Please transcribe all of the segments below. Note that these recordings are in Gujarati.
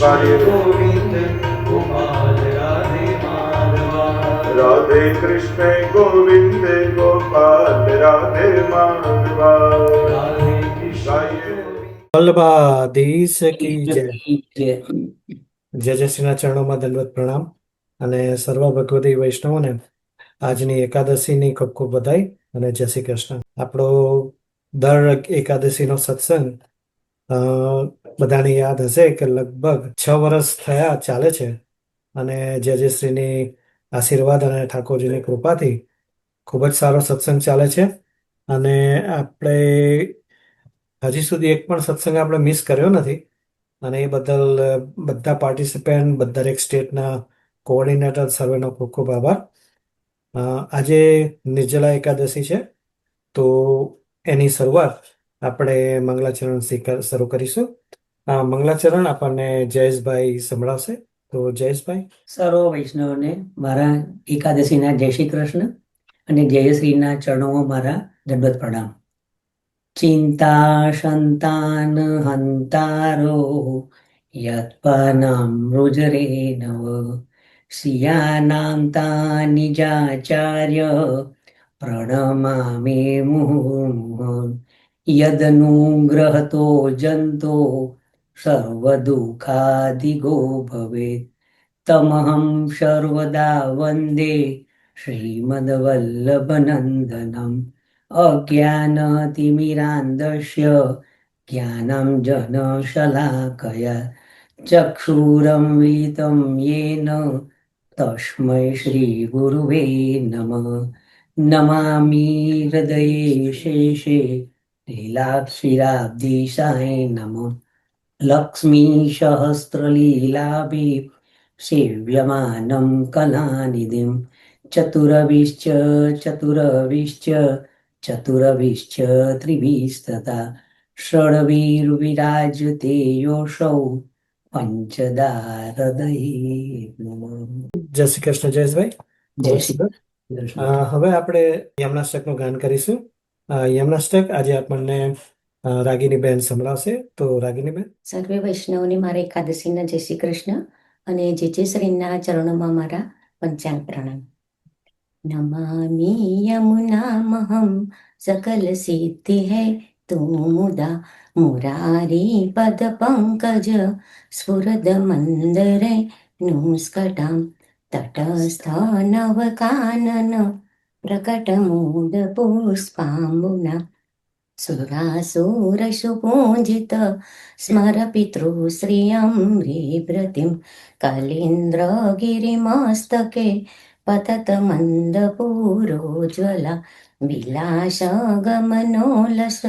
कृष्ण गोविंद गोपाल राधे माधवा। राधे कृष्ण गोविंद गोपाल राधे माधवा। राधे कृष्ण વલ્લભાધીશ કી જય. જય શ્રીના ચરણોમાં દંડવત પ્રણામ અને સર્વ ભગવતી વૈષ્ણવોને આજની એકાદશીની ખૂબ ખૂબ વધાઈ અને જય શ્રી કૃષ્ણ. આપણો દર એકાદશીનો સત્સંગ બધાને યાદ હશે કે લગભગ 6 વર્ષ થયા ચાલે છે અને જયશ્રીની આશીર્વાદ અને ઠાકોરજીની કૃપાથી ખૂબ જ સારો સત્સંગ ચાલે છે. અને આપણે હજી સુધી એક પણ સત્સંગ આપણે મિસ કર્યો નથી અને એ બદલ બધા પાર્ટિસિપન્ટ દરેક સ્ટેટના કોઓર્ડિનેટર સર્વેનો ખૂબ ખૂબ આભાર. આજે નિર્જલા એકાદશી છે તો એની શરૂઆત આપણે મંગલાચરણથી શરૂ કરીશું. મંગલાચરણ આપણને જયેશભાઈ સંભળાવશે. તો જયેશભાઈ. સર્વ વૈષ્ણવને મારા એકાદશીના જય શ્રી કૃષ્ણ અને જયશ્રીના ચરણોમાં મારા દંડવત પ્રણામ. ચિંતા સંતાન હંતારો યત્પાનામ રુજરે નવ શિયાનામ તાનિજાચાર્ય પ્રણમામે મુહુર્મુહુઃ યદનુગ્રહતો જંતો સર્વદુઃખાધિગો ભવેત તમહં સર્વદા વંદે શ્રીમદ્વલ્લભનંદનમ અજ્ઞાનતિમિરાન્ધસ્ય જ્ઞાનાંજનશલાકયા ચક્ષુરન્મિલિतं येन તસ્मै શ્રીગુરુવે નમઃ. નમામિ હૃદયે શેષે લીલાક્ષીરાબ્ધિસાય નમઃ. લક્ષ્મી સહસ્રલીલાભિ સેવ્યમાनं કલાનિધિં ચતુરવિશ્ચ ચતુરવિશ્ચ ચતુરવિશ્ચ ત્રિવિस्तथा ષડવીર્વિરાજતે યોષૌ પંચદા હૃદયે નમઃ. જય શ્રી કૃષ્ણ જયેશભાઈ. જય શ્રી કૃષ્ણ. હવે આપણે યમનાષ્ટકનું ગાન કરીશું. યમનાષ્ટક આજે આપણને રાગિનીબેન સંભળાવશે. તો રાગિનીબેન. સર્વે વૈષ્ણવને મારા એકાદશીના જય શ્રી કૃષ્ણ અને જે શ્રીના ચરણોમાં મારા પંચાંગ પ્રણામ. નમામિ યમુનામહં સકલ સિદ્ધિ હૈ તું મુદા મુરારી પદ પંકજ સ્ફુરદ મંદરે નુસ્કટામ તટસ્થ નવ કાનન પ્રકટ મૂદ પુષ્પાંબુના સુરાસુરસુપૂજિત સ્મર પિતૃશ્રિયં રીભૃતિં કલીન્દ્રગિરિમસ્તકે પતત મંદપૂરોજ્વલા વિલાસગમનોલસત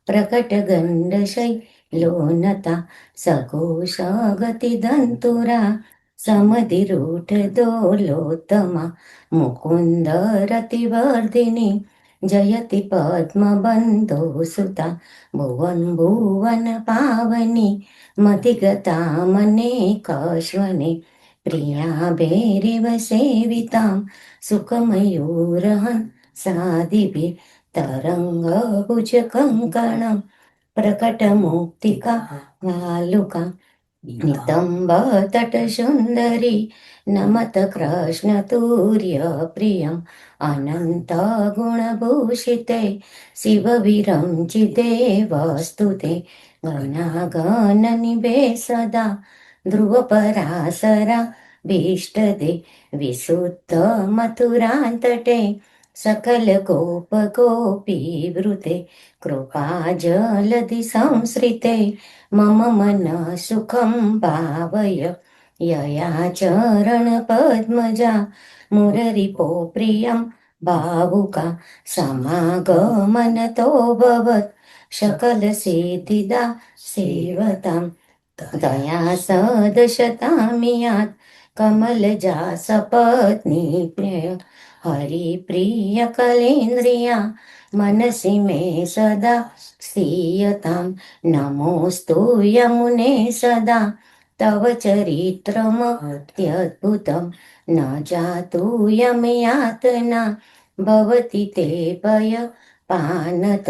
પ્રકટ ગંડશૈલોનતા સઘોષગતિદંતુરા સમધિરૂઢદોલોત્તમા મુકુન્દરતિવર્ધિની જયતિ પદ્મબંધો સુતા ભુવન ભુવન પાવની મધિગતા મને કશ્વને પ્રિયા ભૈરવ સેવિતામ સુખમયુરહં સાધિભિ તરંગ ભુજ કંકણમ પ્રકટ મુક્તિકા વાલુકા નિતંબ તટ સુંદરી નમત કૃષ્ણ તુર્ય પ્રિયમ અનંત ગુણભૂષિતે શિવ વિરંચિતે વસ્તુતે ગણાગણ નિભે સદા ધ્રુવ પરાસરા ભીષ્ટદે વિશુદ્ધ મથુરાંતટે સકલ ગોપ ગોપી વૃતે કૃપા જલધિ સંશ્રિતે મમ મન સુખમ ભાવય યયા ચરણ પદ્મજા મુરરિપો પ્રિયમ ભાવુકા સમાગમનતો ભવત શકલ સિદ્ધિદા સેવતામ દયા સદશતામિયાત કમલજા સપત્ની પ્રિય હરિપ્રિય કલેન્દ્રિયા મનસી મે સદા સ્થીયતામ નમોસ્તુ યમુને સદા તવ ચરિત્રમત્યદ્ભુતમ ન જાતુ યમયાતના ભવતિ તે ભય પાનત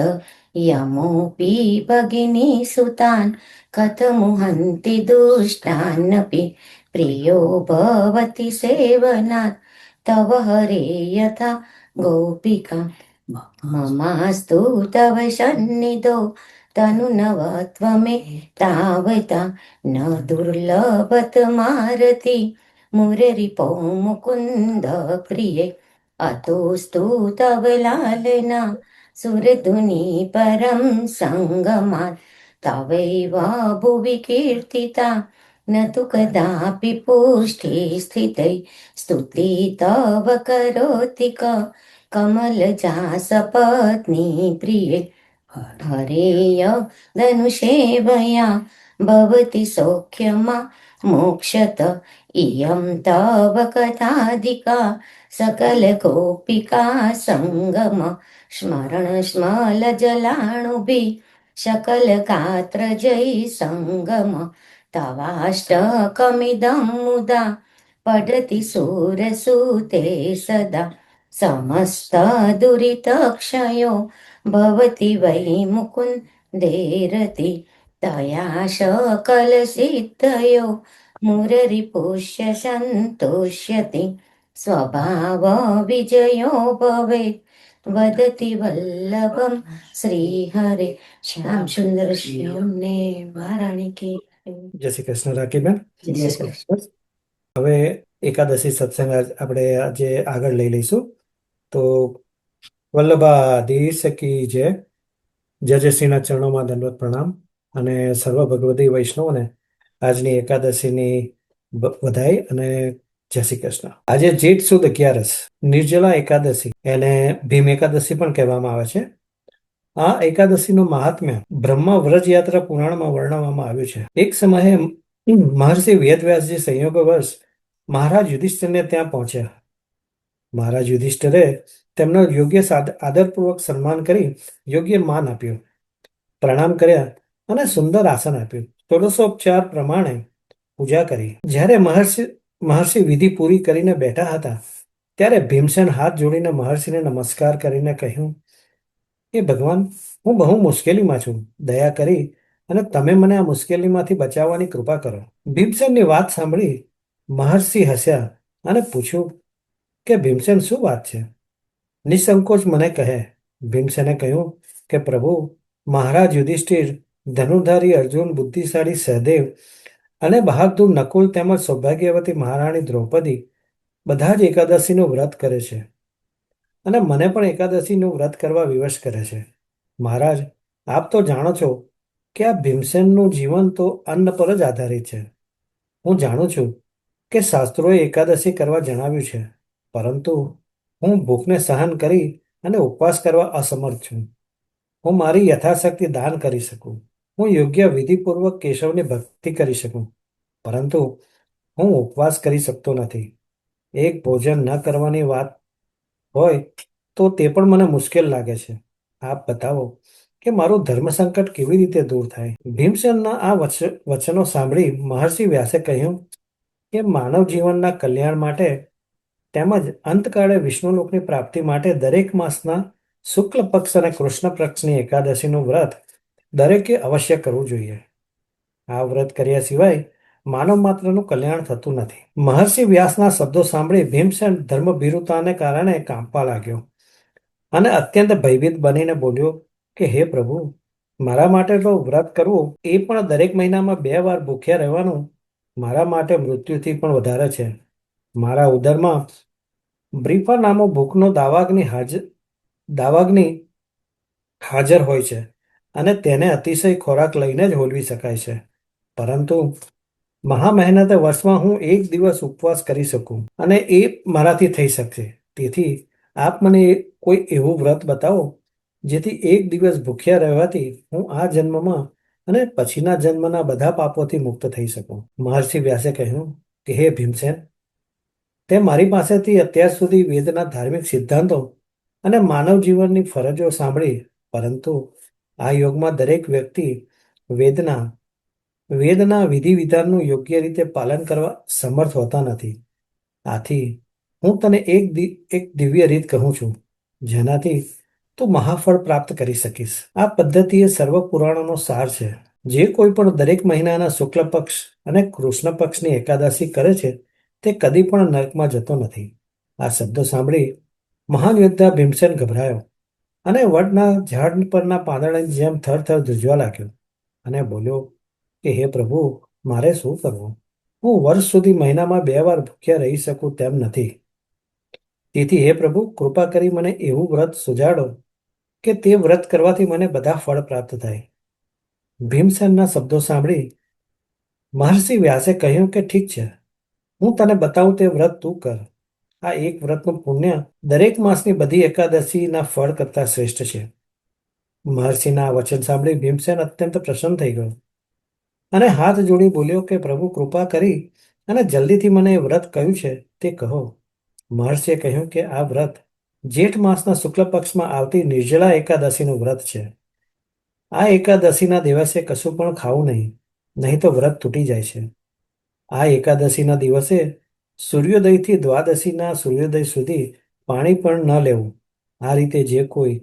यमोऽपि भगिनी सुतान् कथमुहन्ति दुष्टानपि प्रियो भवति सेवनात् तव हरे यथा गोपिका ममास्तु तव सन्निधौ तनुनवत्वमे तावता न दुर्लभतमारति मुररिपो मुकुन्द प्रिये अतोऽस्तु तव लालना सुरधुनी परं सङ्गमात् तवैव भुवि कीर्तिता न तु कदापि पुष्टि स्थितै स्तुति तव करोति कमलजा सपत्नी प्रिये हरेय धनुषेवया भवति सौख्यमा मोक्षत इयं तव कथाधिका सकलगोपिका सङ्गम स्मरणस्मलजलाणुभिः सकलगात्रजै सङ्गम तवाष्टकमिदं मुदा पठति सूरसूते सदा समस्तदुरितक्षयो भवति वै मुकुन्देरति तया सकलसिद्धयो मुररिपुष्य सन्तुष्यति स्वभावविजयो भवेत् वदति वल्लभं श्रीहरे श्याम सुंदर श्याમને વારાણી કી જય શ્રી કૃષ્ણ રાખીબેન. જય શ્રી કૃષ્ણ. હવે એકાદશી સત્સંગ આપણે આજે આગળ લઈ લઈશું. તો વલ્લભાધીશ કી જય. જયશ્રીના ચરણોમાં દંડવત પ્રણામ અને સર્વ ભગવદી વૈષ્ણવને આજની એકાદશીની વધાઈ અને જય શ્રી કૃષ્ણ. આજે જેઠ સુદ 11 નિર્જલા એકાદશી, એને ભીમ એકાદશી પણ કહેવામાં આવે છે. આ એકાદશીનું મહાત્મ્ય બ્રહ્મા વ્રજયાત્રા પુરાણમાં વર્ણવવામાં આવ્યું છે. એક સમયે મહર્ષિ વેદવ્યાસજી સંયોગવશ મહારાજ યુધિષ્ઠિરને ત્યાં પહોંચ્યા. મહારાજ યુધિષ્ઠિરે તેમનો યોગ્ય આદરપૂર્વક સન્માન કરી યોગ્ય માન આપ્યું, પ્રણામ કર્યા અને સુંદર આસન આપ્યું. ષોડશોપચાર પ્રમાણે પૂજા કરી. જ્યારે મહર્ષિ વિધિ પૂરી કરીને બેઠા હતા ત્યારે ભીમસેન હાથ જોડીને મહર્ષિને નમસ્કાર કરીને કહ્યું કે ભગવાન, હું બહુ મુશ્કેલીમાં છું. દયા કરી અને તમે મને આ મુશ્કેલીમાંથી બચાવવાની કૃપા કરો. ભીમસેનની વાત સાંભળી મહર્ષિ હસ્યા અને પૂછ્યું કે ભીમસેન, શું વાત છે? નિસંકોચ મને કહે. ભીમસેને કહ્યું કે પ્રભુ, મહારાજ યુધિષ્ઠિર, ધનુર્ધારી અર્જુન, બુદ્ધિશાળી સહદેવ અને બહાદુર નકુલ તેમજ સૌભાગ્યવતી મહારાણી દ્રૌપદી બધા જ એકાદશીનું વ્રત કરે છે અને મને પણ એકાદશીનું વ્રત કરવા વિવશ કરે છે. મહારાજ, આપ તો જાણો છો કે આ ભીમસેનનું જીવન તો અન્ન પર જ આધારિત છે. હું જાણું છું કે શાસ્ત્રોએ એકાદશી કરવા જણાવ્યું છે, પરંતુ હું ભૂખને સહન કરી અને ઉપવાસ કરવા અસમર્થ છું. હું મારી યથાશક્તિ દાન કરી શકું, હું યોગ્ય વિધિપૂર્વક કેશવની ભક્તિ કરી શકું, પરંતુ હું ઉપવાસ કરી શકતો નથી. એક ભોજન ન કરવાની વાત હોય તો તે પણ મને મુશ્કેલ લાગે છે. આપ બતાવો કે મારું ધર્મ સંકટ કેવી રીતે દૂર થાય. ભીમસેનના આ વચનો સાંભળી મહર્ષિ વ્યાસે કહ્યું કે માનવ જીવનના કલ્યાણ માટે તેમજ અંતકાળે વિષ્ણુલોકની પ્રાપ્તિ માટે દરેક માસના શુક્લ પક્ષ અને કૃષ્ણ પક્ષની એકાદશીનું વ્રત દરેકે અવશ્ય કરવું જોઈએ. આ વ્રત કર્યા સિવાય માનવ માત્રનું કલ્યાણ થતું નથી. મહર્ષિ વ્યાસના શબ્દો સાંભળી ભીમસેન ધર્મભીરુતાને કારણે કાંપવા લાગ્યો અને અત્યંત ભયભીત બનીને બોલ્યો કે હે પ્રભુ, મારા માટે તો વ્રત કરવું એ પણ દરેક મહિનામાં 2 વાર ભૂખ્યા રહેવાનું મારા માટે મૃત્યુથી પણ વધારે છે. મારા ઉદરમાં બ્રીફા નામો ભૂખનો દાવાગ્નિ હાજર હોય છે અને તેને અતિશય ખોરાક લઈને જ હોલવી શકાય છે, પરંતુ મહા મહેનતે વર્ષમાં હું 1 દિવસ ઉપવાસ કરી શકું અને એ મારાથી થઈ શકશે. તેથી આપ મને કોઈ એવું વ્રત બતાવો જેથી 1 દિવસ ભૂખ્યા રહેવાથી હું આ જન્મમાં અને પછીના જન્મના બધા પાપોથી મુક્ત થઈ શકું. મહર્ષિ વ્યાસે કહ્યું કે હે ભીમસેન, તે મારી પાસેથી અત્યાર સુધી વેદના ધાર્મિક સિદ્ધાંતો અને માનવ જીવનની ફરજો સાંભળી, પરંતુ આ યોગમાં દરેક વ્યક્તિ વેદના વિધિ વિધાનનું યોગ્ય રીતે પાલન કરવા સમર્થ હોતા નથી. આથી હું તને એક દિવ્ય રીત કહું છું, જેનાથી તું મહાફળ પ્રાપ્ત કરી શકીશ. આ પદ્ધતિ એ સર્વ પુરાણોનો સાર છે. જે કોઈ પણ દરેક મહિનાના શુક્લ પક્ષ અને કૃષ્ણ પક્ષની એકાદશી કરે છે તે કદી પણ નરકમાં જતો નથી. આ શબ્દો સાંભળી મહાન યોદ્ધા ભીમસેન ગભરાયો અને વડના ઝાડ પરના પાંદડાની જેમ થરથર ધ્રુજવા લાગ્યો અને બોલ્યો કે હે પ્રભુ, મારે શું કરવું? હું વર્ષ સુધી મહિનામાં 2 વાર ભૂખ્યા રહી શકું તેમ નથી. તેથી હે પ્રભુ, કૃપા કરી મને એવું વ્રત સુજાડો કે તે વ્રત કરવાથી મને બધા ફળ પ્રાપ્ત થાય. ભીમસેનના શબ્દો સાંભળી મહર્ષિ વ્યાસે કહ્યું કે ઠીક છે, હું તને બતાવું તે વ્રત તું કર. આ એક વ્રતનું પુણ્ય દરેક માસની બધી એકાદશીના ફળ કરતાં શ્રેષ્ઠ છે. મહર્ષિના આ વચન સાંભળી ભીમસેન અત્યંત પ્રસન્ન થઈ ગયો અને હાથ જોડી બોલ્યો કે પ્રભુ, કૃપા કરી અને જલ્દીથી મને એ વ્રત કયું છે તે કહો. મહર્ષિએ કહ્યું કે આ વ્રત જેઠ માસના શુક્લ પક્ષમાં આવતી નિર્જળા એકાદશીનું વ્રત છે. આ એકાદશીના દિવસે કશું પણ ખાવું નહીં તો વ્રત તૂટી જાય છે. આ એકાદશીના દિવસે સૂર્યોદયથી દ્વાદશીના સૂર્યોદય સુધી પાણી પણ ન લેવું. આ રીતે જે કોઈ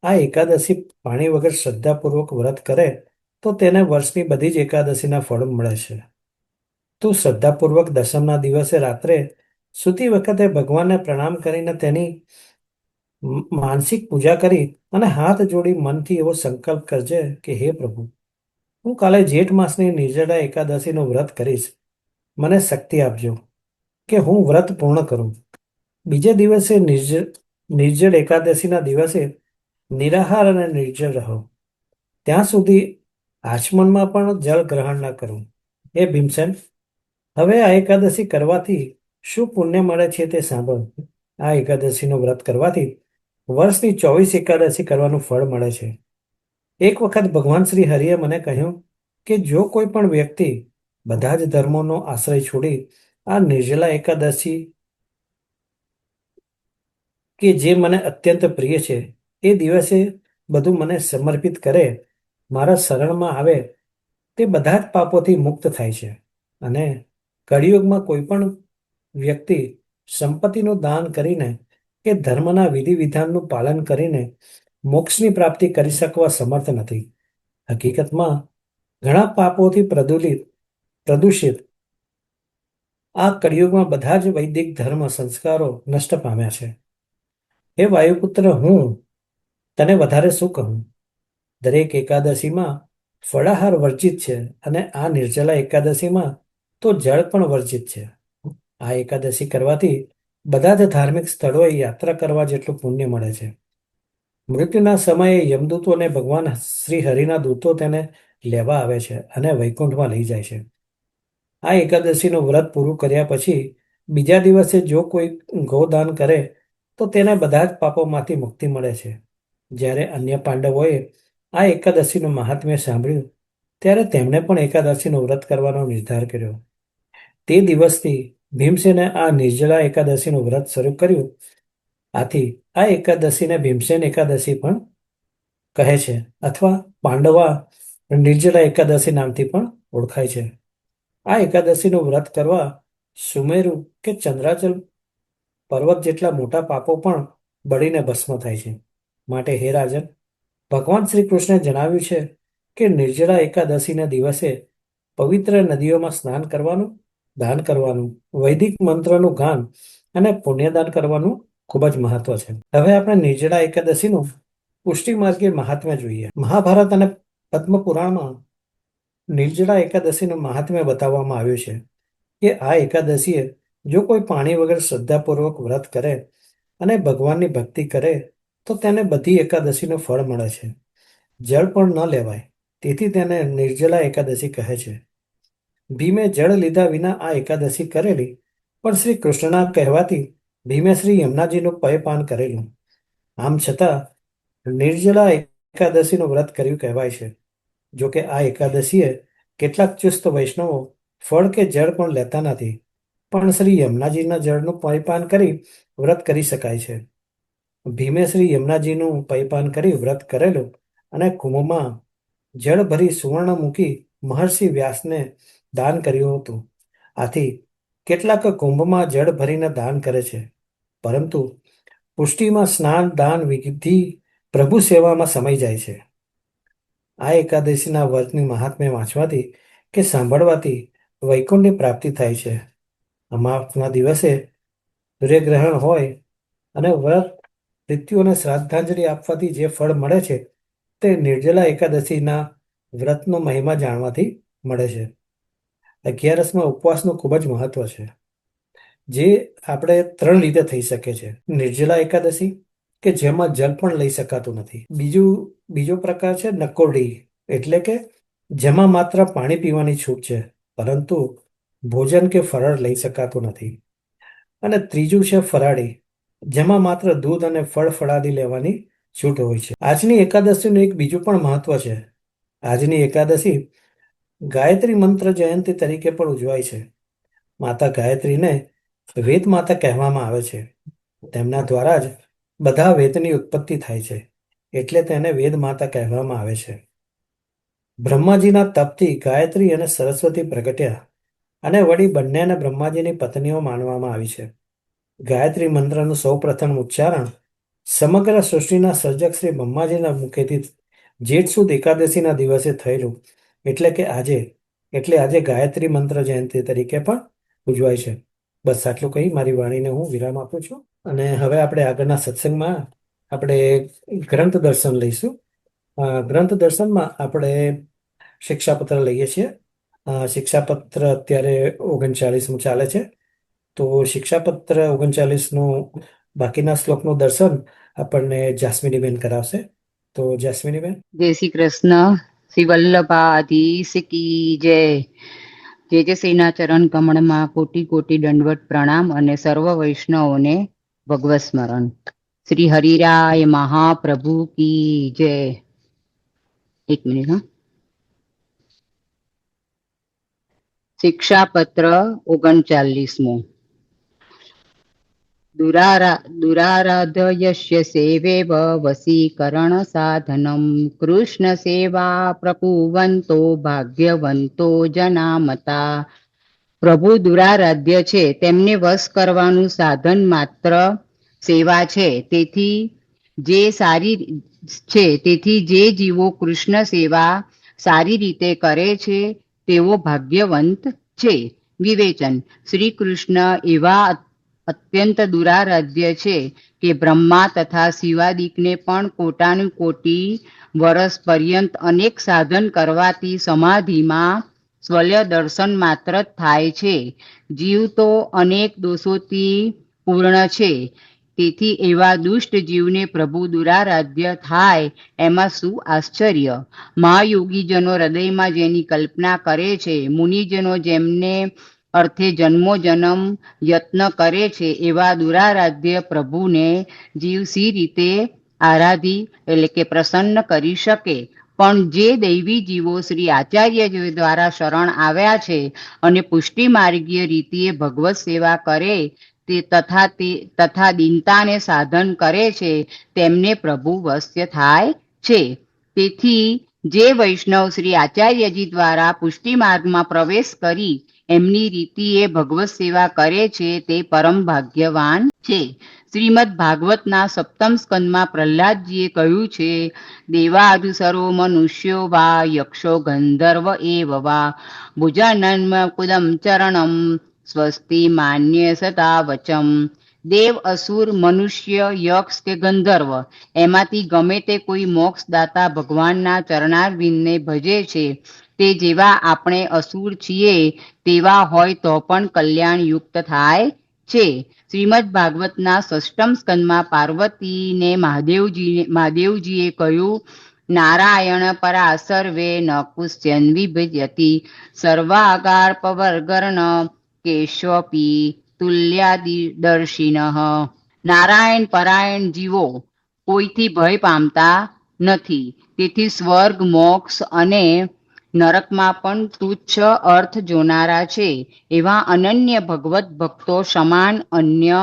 આ એકાદશી પાણી વગર શ્રદ્ધાપૂર્વક વ્રત કરે તો તેને વર્ષની બધી જ એકાદશીના ફળ મળે છે. તું શ્રદ્ધાપૂર્વક દસમના દિવસે રાત્રે સૂતી વખતે ભગવાનને પ્રણામ કરીને તેની માનસિક પૂજા કરી અને હાથ જોડી મનથી એવો સંકલ્પ કરજે કે હે પ્રભુ, હું કાલે જેઠ માસની નિર્જળા એકાદશીનું વ્રત કરીશ. મને શક્તિ આપજો કે હું વ્રત પૂર્ણ કરું. બીજે દિવસે નિર્જળ એકાદશીના દિવસે નિરાહાર અને નિર્જળ રહો. ત્યાં સુધી આચમનમાં પણ જળ ગ્રહણ ન કરું. હે ભીમસેન, હવે આ એકાદશી કરવાથી શું પુણ્ય મળે છે તે સાંભળ. આ એકાદશીનું વ્રત કરવાથી વર્ષની 24 એકાદશી કરવાનું ફળ મળે છે. એક વખત ભગવાન શ્રી હરિએ મને કહ્યું કે જો કોઈ પણ વ્યક્તિ બધા જ ધર્મોનો આશ્રય છોડી આ નિર્જલા એકાદશી કે જે મને અત્યંત પ્રિય છે એ દિવસે બધું મને સમર્પિત કરે, મારા શરણમાં આવે, તે બધા જ પાપોથી મુક્ત થાય છે. અને કળિયુગમાં કોઈ પણ વ્યક્તિ સંપત્તિનું દાન કરીને કે ધર્મના વિધિ વિધાનનું પાલન કરીને મોક્ષની પ્રાપ્તિ કરી શકવા સમર્થ નથી. હકીકતમાં ઘણા પાપોથી પ્રદૂષિત આ કળિયુગમાં બધા જ વૈદિક ધર્મ સંસ્કારો નષ્ટ પામ્યા છે. હે વાયુપુત્ર, હું તને વધારે શું કહું? દરેક એકાદશીમાં ફળાહાર વર્જિત છે અને આ નિર્જલા એકાદશીમાં તો જળ પણ વર્જિત છે. આ એકાદશી કરવાથી બધા જ ધાર્મિક સ્થળોએ યાત્રા કરવા જેટલું પુણ્ય મળે છે. મૃત્યુના સમયે યમદૂતો અને ભગવાન શ્રી હરિના દૂતો તેને લેવા આવે છે અને વૈકુંઠમાં લઈ જાય છે. આ એકાદશીનું વ્રત પૂરું કર્યા પછી બીજા દિવસે જો કોઈ ગૌદાન કરે તો તેને બધા જ પાપોમાંથી મુક્તિ મળે છે. જ્યારે અન્ય પાંડવોએ આ એકાદશીનું મહાત્મ્ય સાંભળ્યું ત્યારે તેમણે પણ એકાદશીનું વ્રત કરવાનો નિર્ધાર કર્યો. તે દિવસથી ભીમસેને આ નિર્જલા એકાદશીનું વ્રત શરૂ કર્યું. આથી આ એકાદશીને ભીમસેન એકાદશી પણ કહે છે અથવા પાંડવા નિર્જલા એકાદશી નામથી પણ ઓળખાય છે. આ એકાદશીનું વ્રત કરવા સુમેરુ કે ચંદ્રાચલ પર્વત જેટલા મોટા પાપો પણ બળીને ભસ્મ થાય છે. માટે હે રાજન, ભગવાન શ્રી કૃષ્ણે જણાવ્યું છે કે નિર્જળા એકાદશીના દિવસે પવિત્ર નદીઓમાં સ્નાન કરવાનું, દાન કરવાનું, વૈદિક મંત્રનું ગાન અને પુણ્યદાન કરવાનું ખૂબ જ મહત્વ છે. હવે આપણે નિર્જળા એકાદશીનું પુષ્ટિ માર્ગે મહાત્મ્ય જોઈએ. મહાભારત અને પદ્મ પુરાણમાં નિર્જળા એકાદશીનું મહાત્મ્ય બતાવવામાં આવ્યું છે કે આ એકાદશીએ જો કોઈ પાણી વગર શ્રદ્ધાપૂર્વક વ્રત કરે અને ભગવાનની ભક્તિ કરે તો તેને બધી એકાદશીનું ફળ મળે છે. જળ પણ ન લેવાય, તેથી તેને નિર્જલા એકાદશી કહે છે. ભીમે જળ લીધા વિના આ એકાદશી કરેલી, પણ શ્રી કૃષ્ણના કહેવાથી ભીમે શ્રી યમુનાજીનું પયપાન કરેલું. આમ છતાં નિર્જલા એકાદશીનું વ્રત કર્યું કહેવાય છે. જોકે આ એકાદશીએ કેટલાક ચુસ્ત વૈષ્ણવો ફળ કે જળ પણ લેતા નથી, પણ શ્રી યમુનાજીના જળનું પયપાન કરી વ્રત કરી શકાય છે. ભીમે શ્રી યમુનાજીનું પયપાન કરી વ્રત કરેલું અને કુંભમાં જળ ભરી સુવર્ણ મૂકી મહર્ષિ વ્યાસને દાન કર્યું હતું. આથી કેટલાક કુંભમાં જળ ભરીને દાન કરે છે, પરંતુ પુષ્ટિમાં સ્નાન, દાન, વિધિ પ્રભુ સેવામાં સમય જાય છે. આ એકાદશીના વ્રતની મહાત્મ્ય વાંચવાથી કે સાંભળવાથી વૈકુંઠની પ્રાપ્તિ થાય છે. અમાસના દિવસે સૂર્યગ્રહણ હોય અને વ્રત પિતૃઓને શ્રાદ્ધાંજલિ આપવાથી જે ફળ મળે છે તે નિર્જલા એકાદશીના વ્રતનો મહિમા જાણવાથી મળે છે. 11મા ઉપવાસનું ખૂબ જ મહત્વ છે, જે આપણે 3 રીતે થઈ શકે છે. નિર્જલા એકાદશી કે જેમાં જલ પણ લઈ શકાતું નથી. બીજો પ્રકાર છે નકોરડી, એટલે કે જેમાં માત્ર પાણી પીવાની છૂટ છે, પરંતુ ભોજન કે ફરાળ લઈ શકાતું નથી. અને ત્રીજું છે ફરાળી, જેમાં માત્ર દૂધ અને ફળાદી લેવાની છૂટ હોય છે. આજની એકાદશીનું એક બીજું પણ મહત્વ છે. આજની એકાદશી ગાયત્રી મંત્ર જયંતિ તરીકે પણ ઉજવાય છે. માતા ગાયત્રીને વેદ માતા કહેવામાં આવે છે. તેમના દ્વારા જ બધા વેદની ઉત્પત્તિ થાય છે, એટલે તેને વેદ માતા કહેવામાં આવે છે. બ્રહ્માજીના તપથી ગાયત્રી અને સરસ્વતી પ્રગટ્યા અને વળી બંનેને બ્રહ્માજીની પત્નીઓ માનવામાં આવી છે. ગાયત્રી મંત્રનું સૌ પ્રથમ ઉચ્ચારણ સમગ્ર સૃષ્ટિના સર્જક શ્રી બ્રહ્માજીના મુખેથી જેઠ સુદ એકાદશીના દિવસે થયેલું, એટલે આજે ગાયત્રી મંત્ર જયંતિ તરીકે પણ ઉજવાય છે. બસ આટલું કહી મારી વાણીને હું વિરામ આપું છું. અને હવે આપણે આગળના સત્સંગમાં આપણે ગ્રંથ દર્શન લઈશું. ગ્રંથ દર્શનમાં આપણે શિક્ષાપત્ર લઈએ છીએ. શિક્ષાપત્ર અત્યારે 39મું ચાલે છે. તો શિક્ષાપત્ર 39નું બાકીના શ્લોકનું દર્શન આપણને જાસ્મીનીબેન કરાવશે. તો જાસ્મીનીબેન. જય શ્રી કૃષ્ણ. શ્રી વલ્લભાધીશ કી જય. જે શ્રીના ચરણ કમળમાં કોટી કોટી દંડવત પ્રણામ અને સર્વ વૈષ્ણવોને ભગવત સ્મરણ. શ્રી હરિરાય મહાપ્રભુ કી જય. એક મિનિટ. શિક્ષાપત્ર 39મું. દુરારાધયસ્ય સેવેવ વશીકરણ સાધનમ કૃષ્ણ સેવા પ્રકુવંતો ભાગ્યવંતો જનામતા. પ્રભુ દુરારાધ્ય છે, તેમને વશ કરવાનું સાધન માત્ર સેવા છે. તેથી જે જીવો કૃષ્ણ સેવા સારી રીતે કરે છે તેઓ ભાગ્યવંત છે. વિવેચન. શ્રી કૃષ્ણ એવા અત્યંત દુરારાધ્ય છે કે બ્રહ્મા તથા શિવાદિકને પણ કોટાનુકોટી વર્ષ પર્યંત અનેક સાધન કરવાથી સમાધિમાં સ્વલ્ય દર્શન માત્ર થાય છે. જીવ તો અનેક દોષોથી પૂર્ણ છે, તેથી એવા દુષ્ટ જીવને પ્રભુ દુરારાધ્ય થાય એમાં શું આશ્ચર્ય. મહાયોગીજનો હૃદયમાં જેની કલ્પના કરે છે, મુનિજનો જેમને અર્થે જન્મો જન્મ યત્ન કરે છે, એવા દુરારાધ્ય પ્રભુને જીવ સી રીતે આરાધી એટલે કે પ્રસન્ન કરી શકે. પણ જે દૈવી જીવો શ્રી આચાર્યજી દ્વારા શરણ આવ્યા છે અને પુષ્ટિ માર્ગીય રીતિએ ભગવત સેવા કરે તથા દીનતાને સાધન કરે છે, તેમને પ્રભુ વશ્ય થાય છે. તેથી જે વૈષ્ણવ શ્રી આચાર્યજી દ્વારા પુષ્ટિ માર્ગમાં પ્રવેશ કરી એમની રીતિએ ભગવત સેવા કરે છે તે પરમ ભાગ્યવાન છે. શ્રીમદ ભાગવતના 7મ સ્કંદમાં પ્રહલાદજીએ કહ્યું છે, દેવાદુસરો મનુષ્યો વા યક્ષો ગંધર્વ એવ વા ભુજનન્મ કુદમ ચરણમ સ્વસ્તિ માન્ય સતા વચમ. દેવ, અસુર, મનુષ્ય, યક્ષ કે ગંધર્વ એમાંથી ગમે તે કોઈ મોક્ષદાતા ભગવાનના ચરણારવિંદને ભજે છે, તે જેવા આપણે અસુર છીએ તેવા હોય તો પણ કલ્યાણ યુક્ત થાય છે. શ્રીમદ ભાગવતના 6મ સ્કંદમાં પાર્વતીને મહાદેવજીએ કહ્યું, નારાયણ પરા સર્વે ન કુશ્ચન વિભજતી સર્વાગાર પવર્ગર્ણ કેશવપી તુલ્યાદિદર્શિનઃ. નારાયણ પરાયણ જીવો કોઈથી ભય પામતા નથી, તેથી સ્વર્ગ, મોક્ષ અને નરકમાં પણ તુચ્છ અર્થ જોનારા છે. એવા અનન્ય ભગવત ભક્તો સમાન અન્ય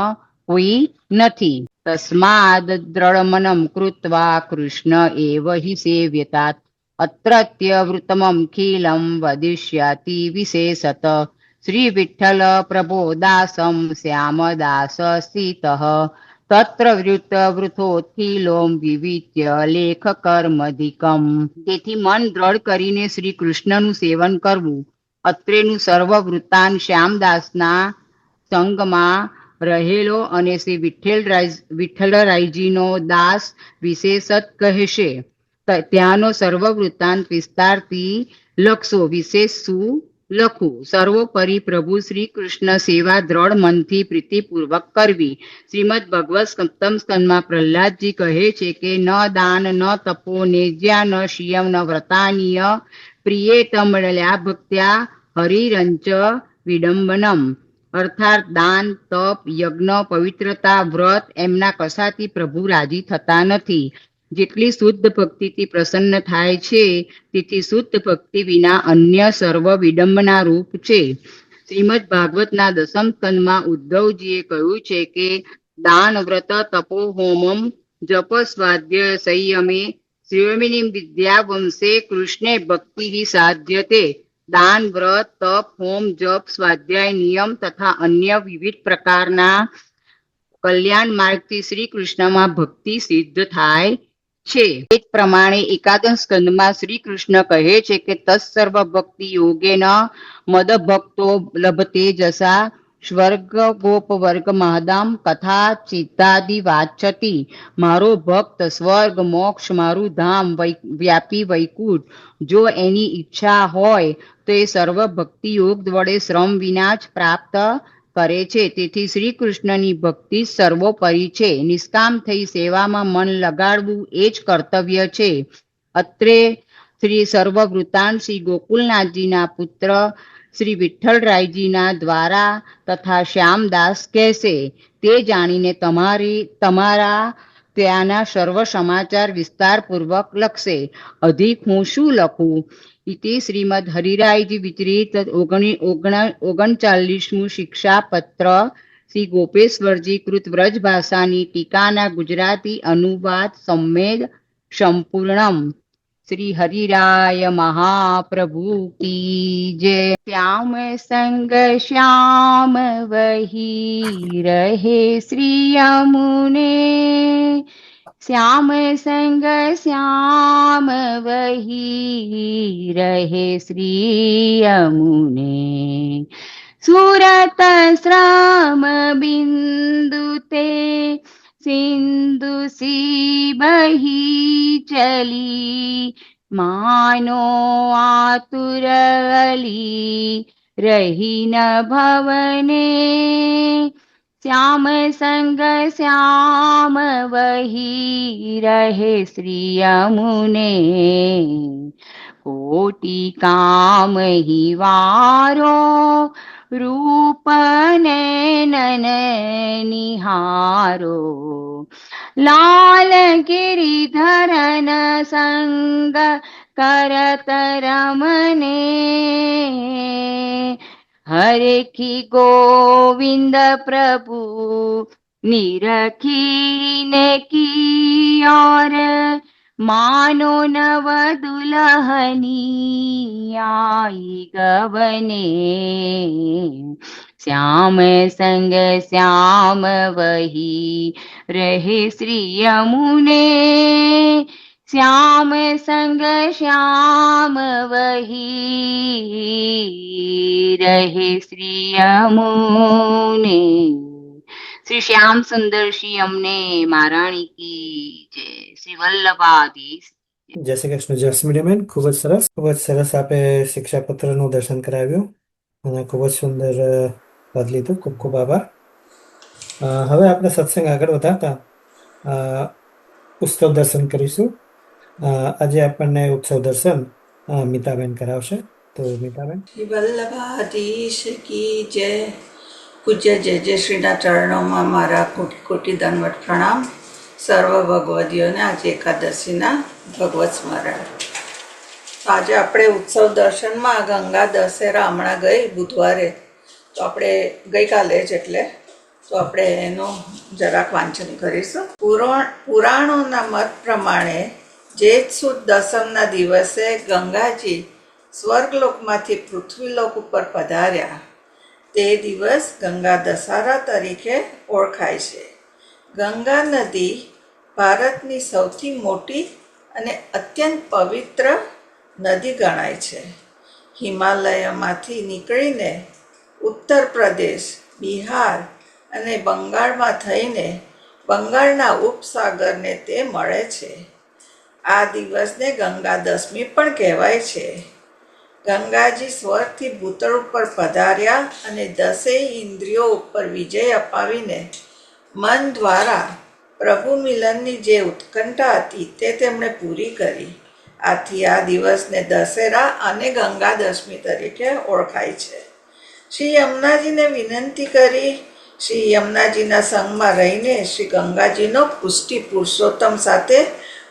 કોઈ નથી. તસ્માદ દ્રઢમનમ કૃત્વા કૃષ્ણ એવ હિ સેવ્યતાત અત્રત્ય વૃતમખિલમ વદિષ્યાતિ વિશેષત. શ્રી વિઠ્ઠલ પ્રભો દાસમ શ્યામદાસ સ્થિતઃ તત્ર વૃથોથિલોમ વિવિચ્ય લેખ કર્મધિકમ. તેથી મન દ્રઢ કરીને શ્રી કૃષ્ણનું સેવન કરવું. અત્રેનું સર્વ વૃત્તાંત શ્યામદાસના સંગમાં રહેલો અને શ્રી વિઠ્ઠલરાયજીનો દાસ વિશેષત કહેશે. ત્યાંનો સર્વ વૃત્તાંત વિસ્તારથી લખશો. વિશેષ શું લખું? સર્વોપરી પ્રભુ શ્રી કૃષ્ણ સેવા દ્રઢ મનથી પ્રીતિપૂર્વક કરવી. શ્રીમદ ભગવત સપ્તમ સ્કંદમાં પ્રહલાદજી કહે છે કે ન દાન ન તપો નેજ્યા ન શિયમ ન વ્રતાનીય પ્રિયેતમળ્યા ભક્ત્યા હરિરંચ વિડંબનમ. અર્થાત દાન, તપ, યજ્ઞ, પવિત્રતા, વ્રત એમના કશાથી પ્રભુ રાજી થતા નથી. જેટલી શુદ્ધ ભક્તિથી પ્રસન્ન થાય છે તેથી શુદ્ધ ભક્તિ વિના અન્ય સર્વ વિડંબના રૂપ છે. શ્રીમદ ભાગવતના દસમ સ્કંદમાં ઉદ્ધવજીએ કહ્યું છે કે દાન, વ્રત, તપો, હોમમ, જપ, સ્વાધ્યાય, સંયમે શ્રેયોમિની વિદ્યા વંશે કૃષ્ણે ભક્તિ સાધ્યતે. દાન, વ્રત, તપ, હોમ, જપ, સ્વાધ્યાય, નિયમ તથા અન્ય વિવિધ પ્રકારના કલ્યાણ માર્ગથી શ્રી કૃષ્ણમાં ભક્તિ સિદ્ધ થાય છે. એ જ પ્રમાણે એકાદશ સ્કંદમાં શ્રી કૃષ્ણ કહે છે કે તત્સર્વ ભક્તિ યોગેન મદ ભક્તો લભતે જસા સ્વર્ગ ગોપવર્ગ મહદામ કથા ચિત્તાદિ વાચતી. મારો ભક્ત સ્વર્ગ, મોક્ષ, મારું ધામ, વ્યાપી વૈકુંઠ જો એની ઈચ્છા હોય તો એ સર્વ ભક્તિ યોગ વડે શ્રમ વિના જ પ્રાપ્ત કરે છે. તેથી શ્રી કૃષ્ણની ભક્તિ સર્વોપરી છે. નિષ્કામ થઈ સેવામાં મન લગાડવું એ જ કર્તવ્ય છે. અત્રે શ્રી સર્વ વૃત્તાંત શ્રી ગોકુલનાથજીના પુત્ર શ્રી વિઠ્ઠલરાયજીના દ્વારા તથા શ્યામદાસ કહેશે. તે જાણીને તમારા ત્યાંના સર્વ સમાચાર વિસ્તારપૂર્વક લખશે. અધિક હું શું લખું? ઇતિ શ્રીમદ હરિરાયજી વિચરિત 39મું શિક્ષાપત્ર શ્રી ગોપેશ્વરજી કૃત વ્રજ ભાષાની ટીકાના ગુજરાતી અનુવાદ સમેત સંપૂર્ણમ. શ્રી હરિરાય મહાપ્રભુ કી જય. શ્યામ સંગ શ્યામ વહી રહે શ્રી યમુને. શ્યામ સંગ શ્યામ વહી રહે શ્રી યમુને. સુરત શ્રામ બિંદુ તે સિંધુ સી બહી ચલી. માનો આતુર અલી રહી ન ભવને. શ્યામ સંગ શ્યામ વહી રહે શ્રી યમુને. કોટી કામ હી વારો રૂપ નૈનન નિહારો. લાલ ગિરિધરન સંગ કરત રમને. હરે કી ગોવિંદ પ્રભુ નિરખીને કી ઓર. માનો નવ દુલ્હની આઈ ગવને. શ્યામ સંગ શ્યામ વહી રહે શ્રી યમુને. શ્યામ સંગ શ્યામ વહી રહે શ્રી યમુને. શ્રી શ્યામ સુંદર શ્રી અમને મહારાણી કી જય. શ્રી વલ્લભાધીશ. જય શ્રી કૃષ્ણ. જય શ્રી મીડિયમ. ખૂબ જ સરસ આપે શિક્ષાપત્રનું દર્શન કરાવ્યું અને ખૂબ જ સુંદર પદ લીધું. ખૂબ ખૂબ આભાર. હવે આપણે સત્સંગ આગળ વધારતા ઉત્સવ દર્શન કરીશું. આજે આપણને ઉત્સવ દર્શન મીતાબેન કરાવશે. તો મીતાબેન. શ્રી વલ્લભાધીશ કી જય. પૂજ્ય જય જય શ્રીના ચરણોમાં મારા કોટી કોટી દંડવત પ્રણામ. સર્વ ભગવદીઓને આજે એકાદશીના ભગવત સ્મરણ. આજે આપણે ઉત્સવ દર્શનમાં ગંગા દશેરા હમણાં ગઈ બુધવારે, તો આપણે ગઈકાલે જ એટલે તો આપણે એનું જરાક વાંચન કરીશું. પુરાણોના મત પ્રમાણે જેઠ સુદ દસમના દિવસે ગંગાજી સ્વર્ગલોકમાંથી પૃથ્વીલોક ઉપર પધાર્યા. તે દિવસ ગંગા દશહરા તરીકે ઓળખાય છે. ગંગા નદી ભારતની સૌથી મોટી અને અત્યંત પવિત્ર નદી ગણાય છે. હિમાલયમાંથી નીકળીને ઉત્તર પ્રદેશ, બિહાર અને બંગાળમાં થઈને બંગાળના ઉપસાગરને તે મળે છે. આ દિવસને ગંગા દશમી પણ કહેવાય છે. ગંગાજી સ્વર્ગથી ભૂતળ ઉપર પધાર્યા અને 10 ઇન્દ્રિયો ઉપર વિજય અપાવીને મન દ્વારા પ્રભુ મિલનની જે ઉત્કંઠા હતી તે તેમણે પૂરી કરી. આથી આ દિવસને દશેરા અને ગંગા દશમી તરીકે ઓળખાય છે. શ્રી યમુનાજીને વિનંતી કરી શ્રી યમુનાજીના સંગમાં રહીને શ્રી ગંગાજીનો પુષ્ટિ પુરુષોત્તમ સાથે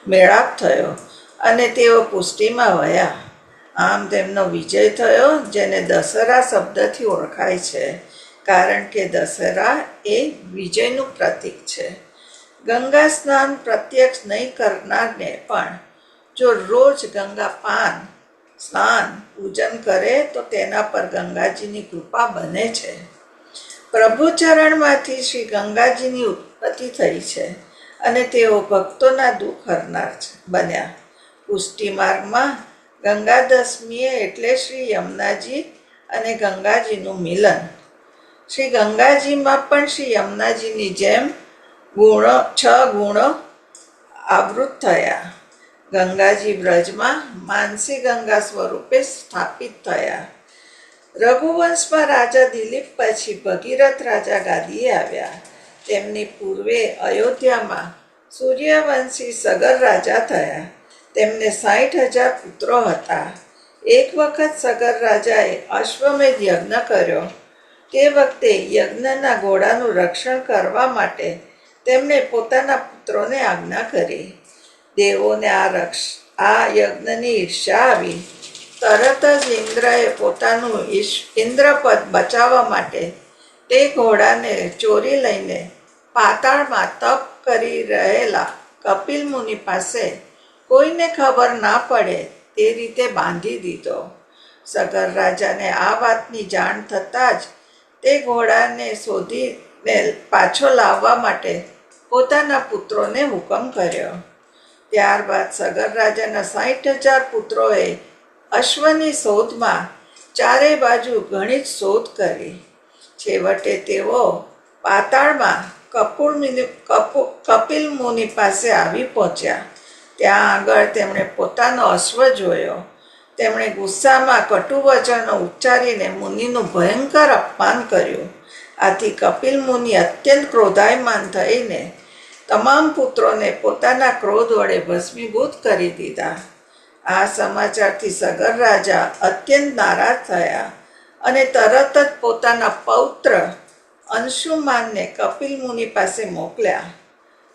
મેળાપ થયો અને તેઓ પુષ્ટિમાં વયા. આમ તેમનો વિજય થયો, જેને દશેરા શબ્દથી ઓળખાય છે, કારણ કે દશેરા એ વિજયનું પ્રતીક છે. ગંગા સ્નાન પ્રત્યક્ષ નહીં કરનારને પણ જો રોજ ગંગા સ્નાન પૂજન કરે તો તેના પર ગંગાજીની કૃપા બને છે. પ્રભુ ચરણમાંથી શ્રી ગંગાજીની ઉત્પત્તિ થઈ છે અને તેઓ ભક્તોના દુઃખ હરનાર બન્યા. પુષ્ટિ માર્ગમાં ગંગા દશમીએ એટલે શ્રી યમુનાજી અને ગંગાજીનું મિલન. શ્રી ગંગાજીમાં પણ શ્રી યમુનાજીની જેમ 6 ગુણો આવૃત થયા. ગંગાજી બ્રજમાં માનસી ગંગા સ્વરૂપે સ્થાપિત થયા. રઘુવંશમાં રાજા દિલીપ પછી ભગીરથ રાજા ગાદીએ આવ્યા. તેમની પૂર્વે અયોધ્યામાં સૂર્યવંશી સગર રાજા થયા. તેમને 60,000 પુત્રો હતા. એક વખત સગર રાજાએ અશ્વમેધ યજ્ઞ કર્યો. તે વખતે યજ્ઞના ઘોડાનું રક્ષણ કરવા માટે તેમણે પોતાના પુત્રોને આજ્ઞા કરી. દેવોને આ યજ્ઞની ઈર્ષ્યા આવી. તરત જ ઇન્દ્રએ પોતાનું ઇન્દ્રપદ બચાવવા માટે તે ઘોડાને ચોરી લઈને પાતાળમાં તપ કરી રહેલા કપિલ મુનિ પાસે કોઈને ખબર ના પડે તે રીતે બાંધી દીધો. સગર રાજાને આ વાતની જાણ થતાં જ તે ઘોડાને શોધીને પાછો લાવવા માટે પોતાના પુત્રોને હુકમ કર્યો. ત્યારબાદ સગર રાજાના 60,000 પુત્રોએ અશ્વની શોધમાં ચારે બાજુ ઘણી જ શોધ કરી. છેવટે તેઓ પાતાળમાં કપિલ મુનિ પાસે આવી પહોંચ્યા. ત્યાં આગળ તેમણે પોતાનો અશ્વ જોયો. તેમણે ગુસ્સામાં કટુ વચનો ઉચ્ચારીને મુનિનું ભયંકર અપમાન કર્યું. આથી કપિલ મુનિ અત્યંત ક્રોધાયમાન થઈને તમામ પુત્રોને પોતાના ક્રોધ વડે ભસ્મીભૂત કરી દીધા. આ સમાચારથી સગર રાજા અત્યંત નારાજ થયા અને તરત જ પોતાના પૌત્ર અંશુમાનને કપિલ મુનિ પાસે મોકલ્યા.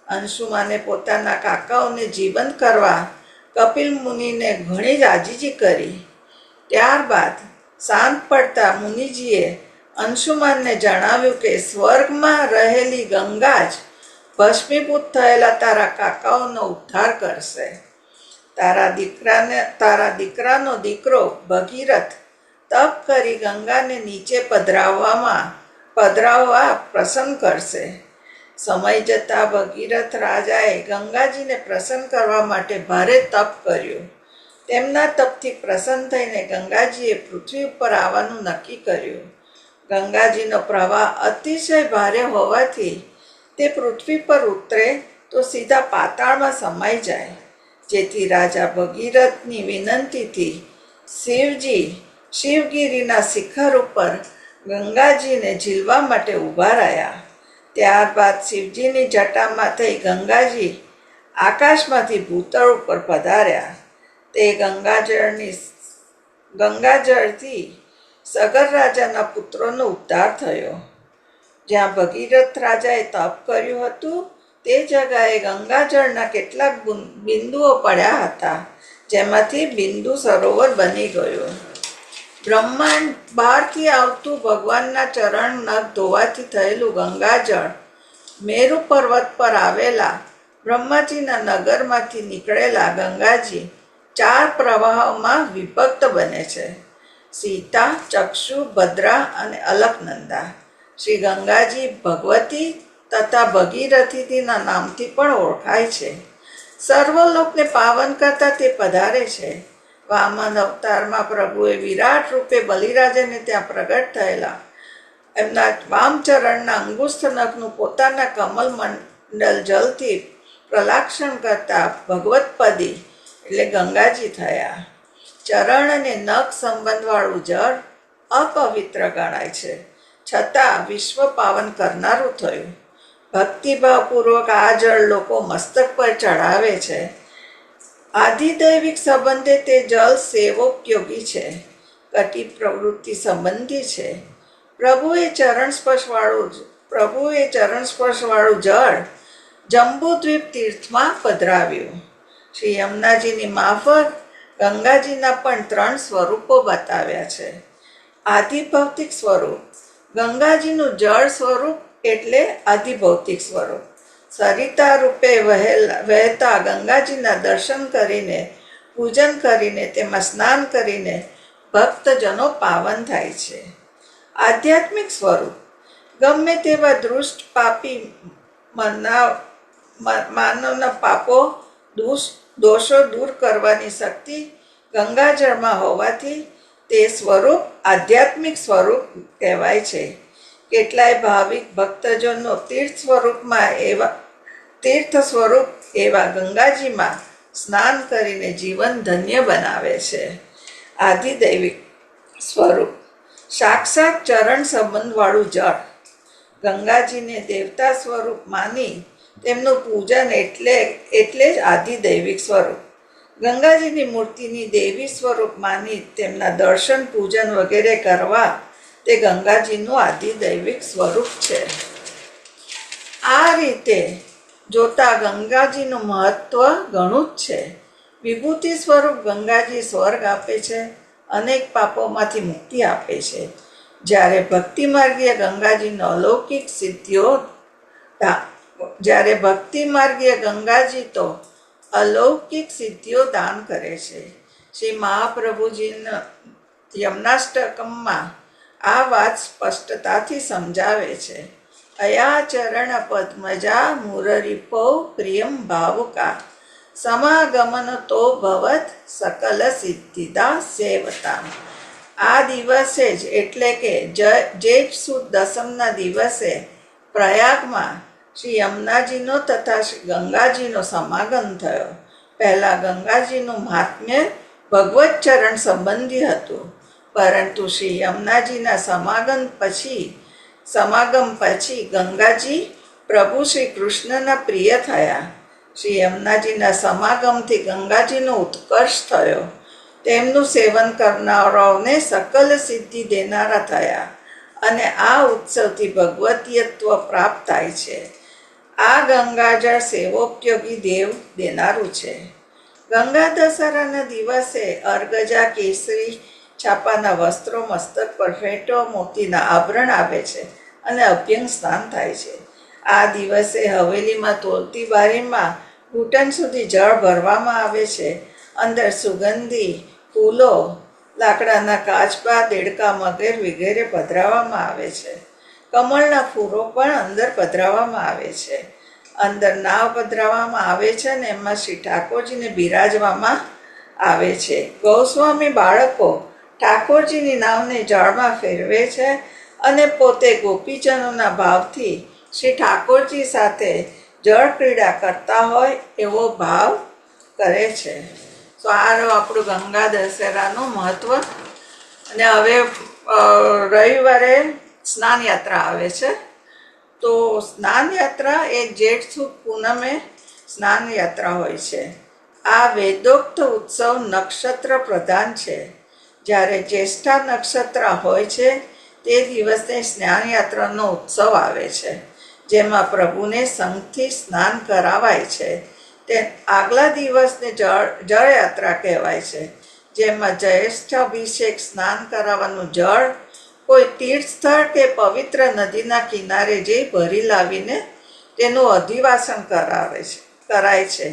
અંશુમાને પોતાના કાકાઓને જીવંત કરવા કપિલ મુનિને ઘણી જ આજીજી કરી. ત્યારબાદ શાંત પડતા મુનિજીએ અંશુમાનને જણાવ્યું કે સ્વર્ગમાં રહેલી ગંગા જ ભસ્મીભૂત થયેલા તારા કાકાઓનો ઉદ્ધાર કરશે. તારા દીકરાનો દીકરો ભગીરથ તપ કરી ગંગાને નીચે પધરાવવા પ્રસન્ન કરશે. સમય જતાં ભગીરથ રાજાએ ગંગાજીને પ્રસન્ન કરવા માટે ભારે તપ કર્યું. તેમના તપથી પ્રસન્ન થઈને ગંગાજીએ પૃથ્વી ઉપર આવવાનું નક્કી કર્યું. ગંગાજીનો પ્રવાહ અતિશય ભારે હોવાથી તે પૃથ્વી પર ઉતરે તો સીધા પાતાળમાં સમાઈ જાય. જેથી રાજા ભગીરથની વિનંતીથી શિવગીરીના શિખર ઉપર ગંગાજીને ઝીલવા માટે ઊભા રહ્યા. ત્યારબાદ શિવજીની જટામાં થઈ ગંગાજી આકાશમાંથી ભૂતળ ઉપર પધાર્યા. તે ગંગાજળથી સગર રાજાના પુત્રોનો ઉદ્ધાર થયો. જ્યાં ભગીરથ રાજાએ તપ કર્યું હતું તે જગાએ ગંગાજળના કેટલાક બિંદુઓ પડ્યા હતા, જેમાંથી બિંદુ સરોવર બની ગયું. બ્રહ્માંડ બહારથી આવતું ભગવાનના ચરણ નખ ધોવાથી થયેલું ગંગાજળ મેરુ પર્વત પર આવેલા બ્રહ્માજીના નગરમાંથી નીકળેલા ગંગાજી 4 પ્રવાહોમાં વિભક્ત બને છે: સીતા, ચક્ષુ, ભદ્રા અને અલકનંદા. શ્રી ગંગાજી ભગવતી તથા ભગીરથીના નામથી પણ ઓળખાય છે. સર્વલોકને પાવન કરતા તે પધારે છે. વામન અવતારમાં પ્રભુએ વિરાટ રૂપે બલિરાજાને ત્યાં પ્રગટ થયેલા એમના વામચરણના અંગુસ્થ નખનું પોતાના કમલ મંડલ જલથી પ્રલાક્ષણ કરતા ભગવતપદી એટલે ગંગાજી થયા. ચરણ અને નખ સંબંધવાળું જળ અપવિત્ર ગણાય છે, છતાં વિશ્વ પાવન કરનારું થયું. ભક્તિભાવપૂર્વક આ જળ લોકો મસ્તક પર ચઢાવે છે. આધિદૈવિક સંબંધે તે જળ સેવોપયોગી છે, કટિ પ્રવૃત્તિ સંબંધી છે. પ્રભુએ ચરણ સ્પર્શવાળું જળ જંબુદ્વીપ તીર્થમાં પધરાવ્યું. શ્રી યમુનાજીની માફક ગંગાજીના પણ 3 સ્વરૂપો બતાવ્યા છે. આધિભૌતિક સ્વરૂપ, ગંગાજીનું જળ સ્વરૂપ એટલે આધિભૌતિક સ્વરૂપ. સરિતા રૂપે વહેતા ગંગાજીના દર્શન કરીને, પૂજન કરીને, તેમાં સ્નાન કરીને ભક્તજનો પાવન થાય છે. આધ્યાત્મિક સ્વરૂપ, ગમે તેવા દુષ્ટ પાપી માનવના પાપો દોષો દૂર કરવાની શક્તિ ગંગાજળમાં હોવાથી તે સ્વરૂપ આધ્યાત્મિક સ્વરૂપ કહેવાય છે. કેટલાય ભાવિક ભક્તજનો તીર્થ સ્વરૂપ એવા ગંગાજીમાં સ્નાન કરીને જીવન ધન્ય બનાવે છે. આધિદૈવિક સ્વરૂપ, સાક્ષાત ચરણ સંબંધવાળું જળ. ગંગાજીને દેવતા સ્વરૂપ માની તેમનું પૂજન એટલે જ આધિદૈવિક સ્વરૂપ. ગંગાજીની મૂર્તિની દેવી સ્વરૂપ માની તેમના દર્શન, પૂજન વગેરે કરવા તે ગંગાજીનું આધિદૈવિક સ્વરૂપ છે. આ રીતે જોતા ગંગાજીનું મહત્વ ઘણું જ છે. વિભૂતિ સ્વરૂપ ગંગાજી સ્વર્ગ આપે છે, અનેક પાપોમાંથી મુક્તિ આપે છે. જ્યારે ભક્તિ માર્ગીય ગંગાજી તો અલૌકિક સિદ્ધિઓ દાન કરે છે. શ્રી મહાપ્રભુજીના યમનાષ્ટકમમાં આ વાત સ્પષ્ટતાથી સમજાવે છે. અયા ચરણ પદ્મજા મુરરીપો પ્રિયમ ભાવુકા સમાગમન તો ભવત સકલ સિદ્ધિદા સેવતા. આ દિવસે જ એટલે કે જેઠ સુદ દસમના દિવસે પ્રયાગમાં શ્રી યમુનાજીનો તથા શ્રી ગંગાજીનો સમાગમ થયો. પહેલાં ગંગાજીનું મહાત્મ્ય ભગવત ચરણ સંબંધી હતું, પરંતુ શ્રી યમુનાજીના સમાગમ પછી ગંગાજી પ્રભુ શ્રી કૃષ્ણના પ્રિય થયા. શ્રી યમુનાજીના સમાગમથી ગંગાજીનો ઉત્કર્ષ થયો. તેમનું સેવન કરનારાઓને સકલ સિદ્ધિ દેનારા થયા અને આ ઉત્સવથી ભગવતીયત્વ પ્રાપ્ત થાય છે. આ ગંગાજળ સેવોપયોગી દેવ દેનારું છે. ગંગા દશહરાના દિવસે અર્ગજા કેસરી છાપાના વસ્ત્રો મસ્તક પર ફેંટો, મોતીના આભરણ આવે છે અને અભ્યંગ સ્નાન થાય છે. આ દિવસે હવેલીમાં તોલતી બારીમાં ઘૂંટણ સુધી જળ ભરવામાં આવે છે. અંદર સુગંધી ફૂલો, લાકડાના કાચબા, દેડકા વગેરે પધરાવવામાં આવે છે. કમળના ફૂલો પણ અંદર પધરાવવામાં આવે છે. અંદર નાવ પધરાવવામાં આવે છે અને એમાં શ્રી ઠાકોરજીને બિરાજવામાં આવે છે. ગૌસ્વામી બાળકો ઠાકોરજીની નાવને જળમાં ફેરવે છે અને પોતે ગોપીજનોના ભાવથી શ્રી ઠાકોરજી સાથે જળ ક્રીડા કરતા હોય એવો ભાવ કરે છે. તો આ આપણું ગંગા દશેરાનું મહત્ત્વ. અને હવે રવિવારે સ્નાન યાત્રા આવે છે. તો સ્નાન યાત્રા એ જેઠ સુદ પૂનમે સ્નાન યાત્રા હોય છે. આ વેદોક્ત ઉત્સવ નક્ષત્ર પ્રધાન છે. જ્યારે જ્યેષ્ઠા નક્ષત્ર હોય છે તે દિવસે સ્નાન યાત્રાનો ઉત્સવ આવે છે, જેમાં પ્રભુને સંઘથી સ્નાન કરાવાય છે. તે આગલા દિવસને જળયાત્રા કહેવાય છે, જેમાં જ્યેષ્ઠ અભિષેક સ્નાન કરાવવાનું જળ કોઈ તીર્થ સ્થળ કે પવિત્ર નદીના કિનારે જઈ ભરી લાવીને તેનું અધિવાસન કરાય છે.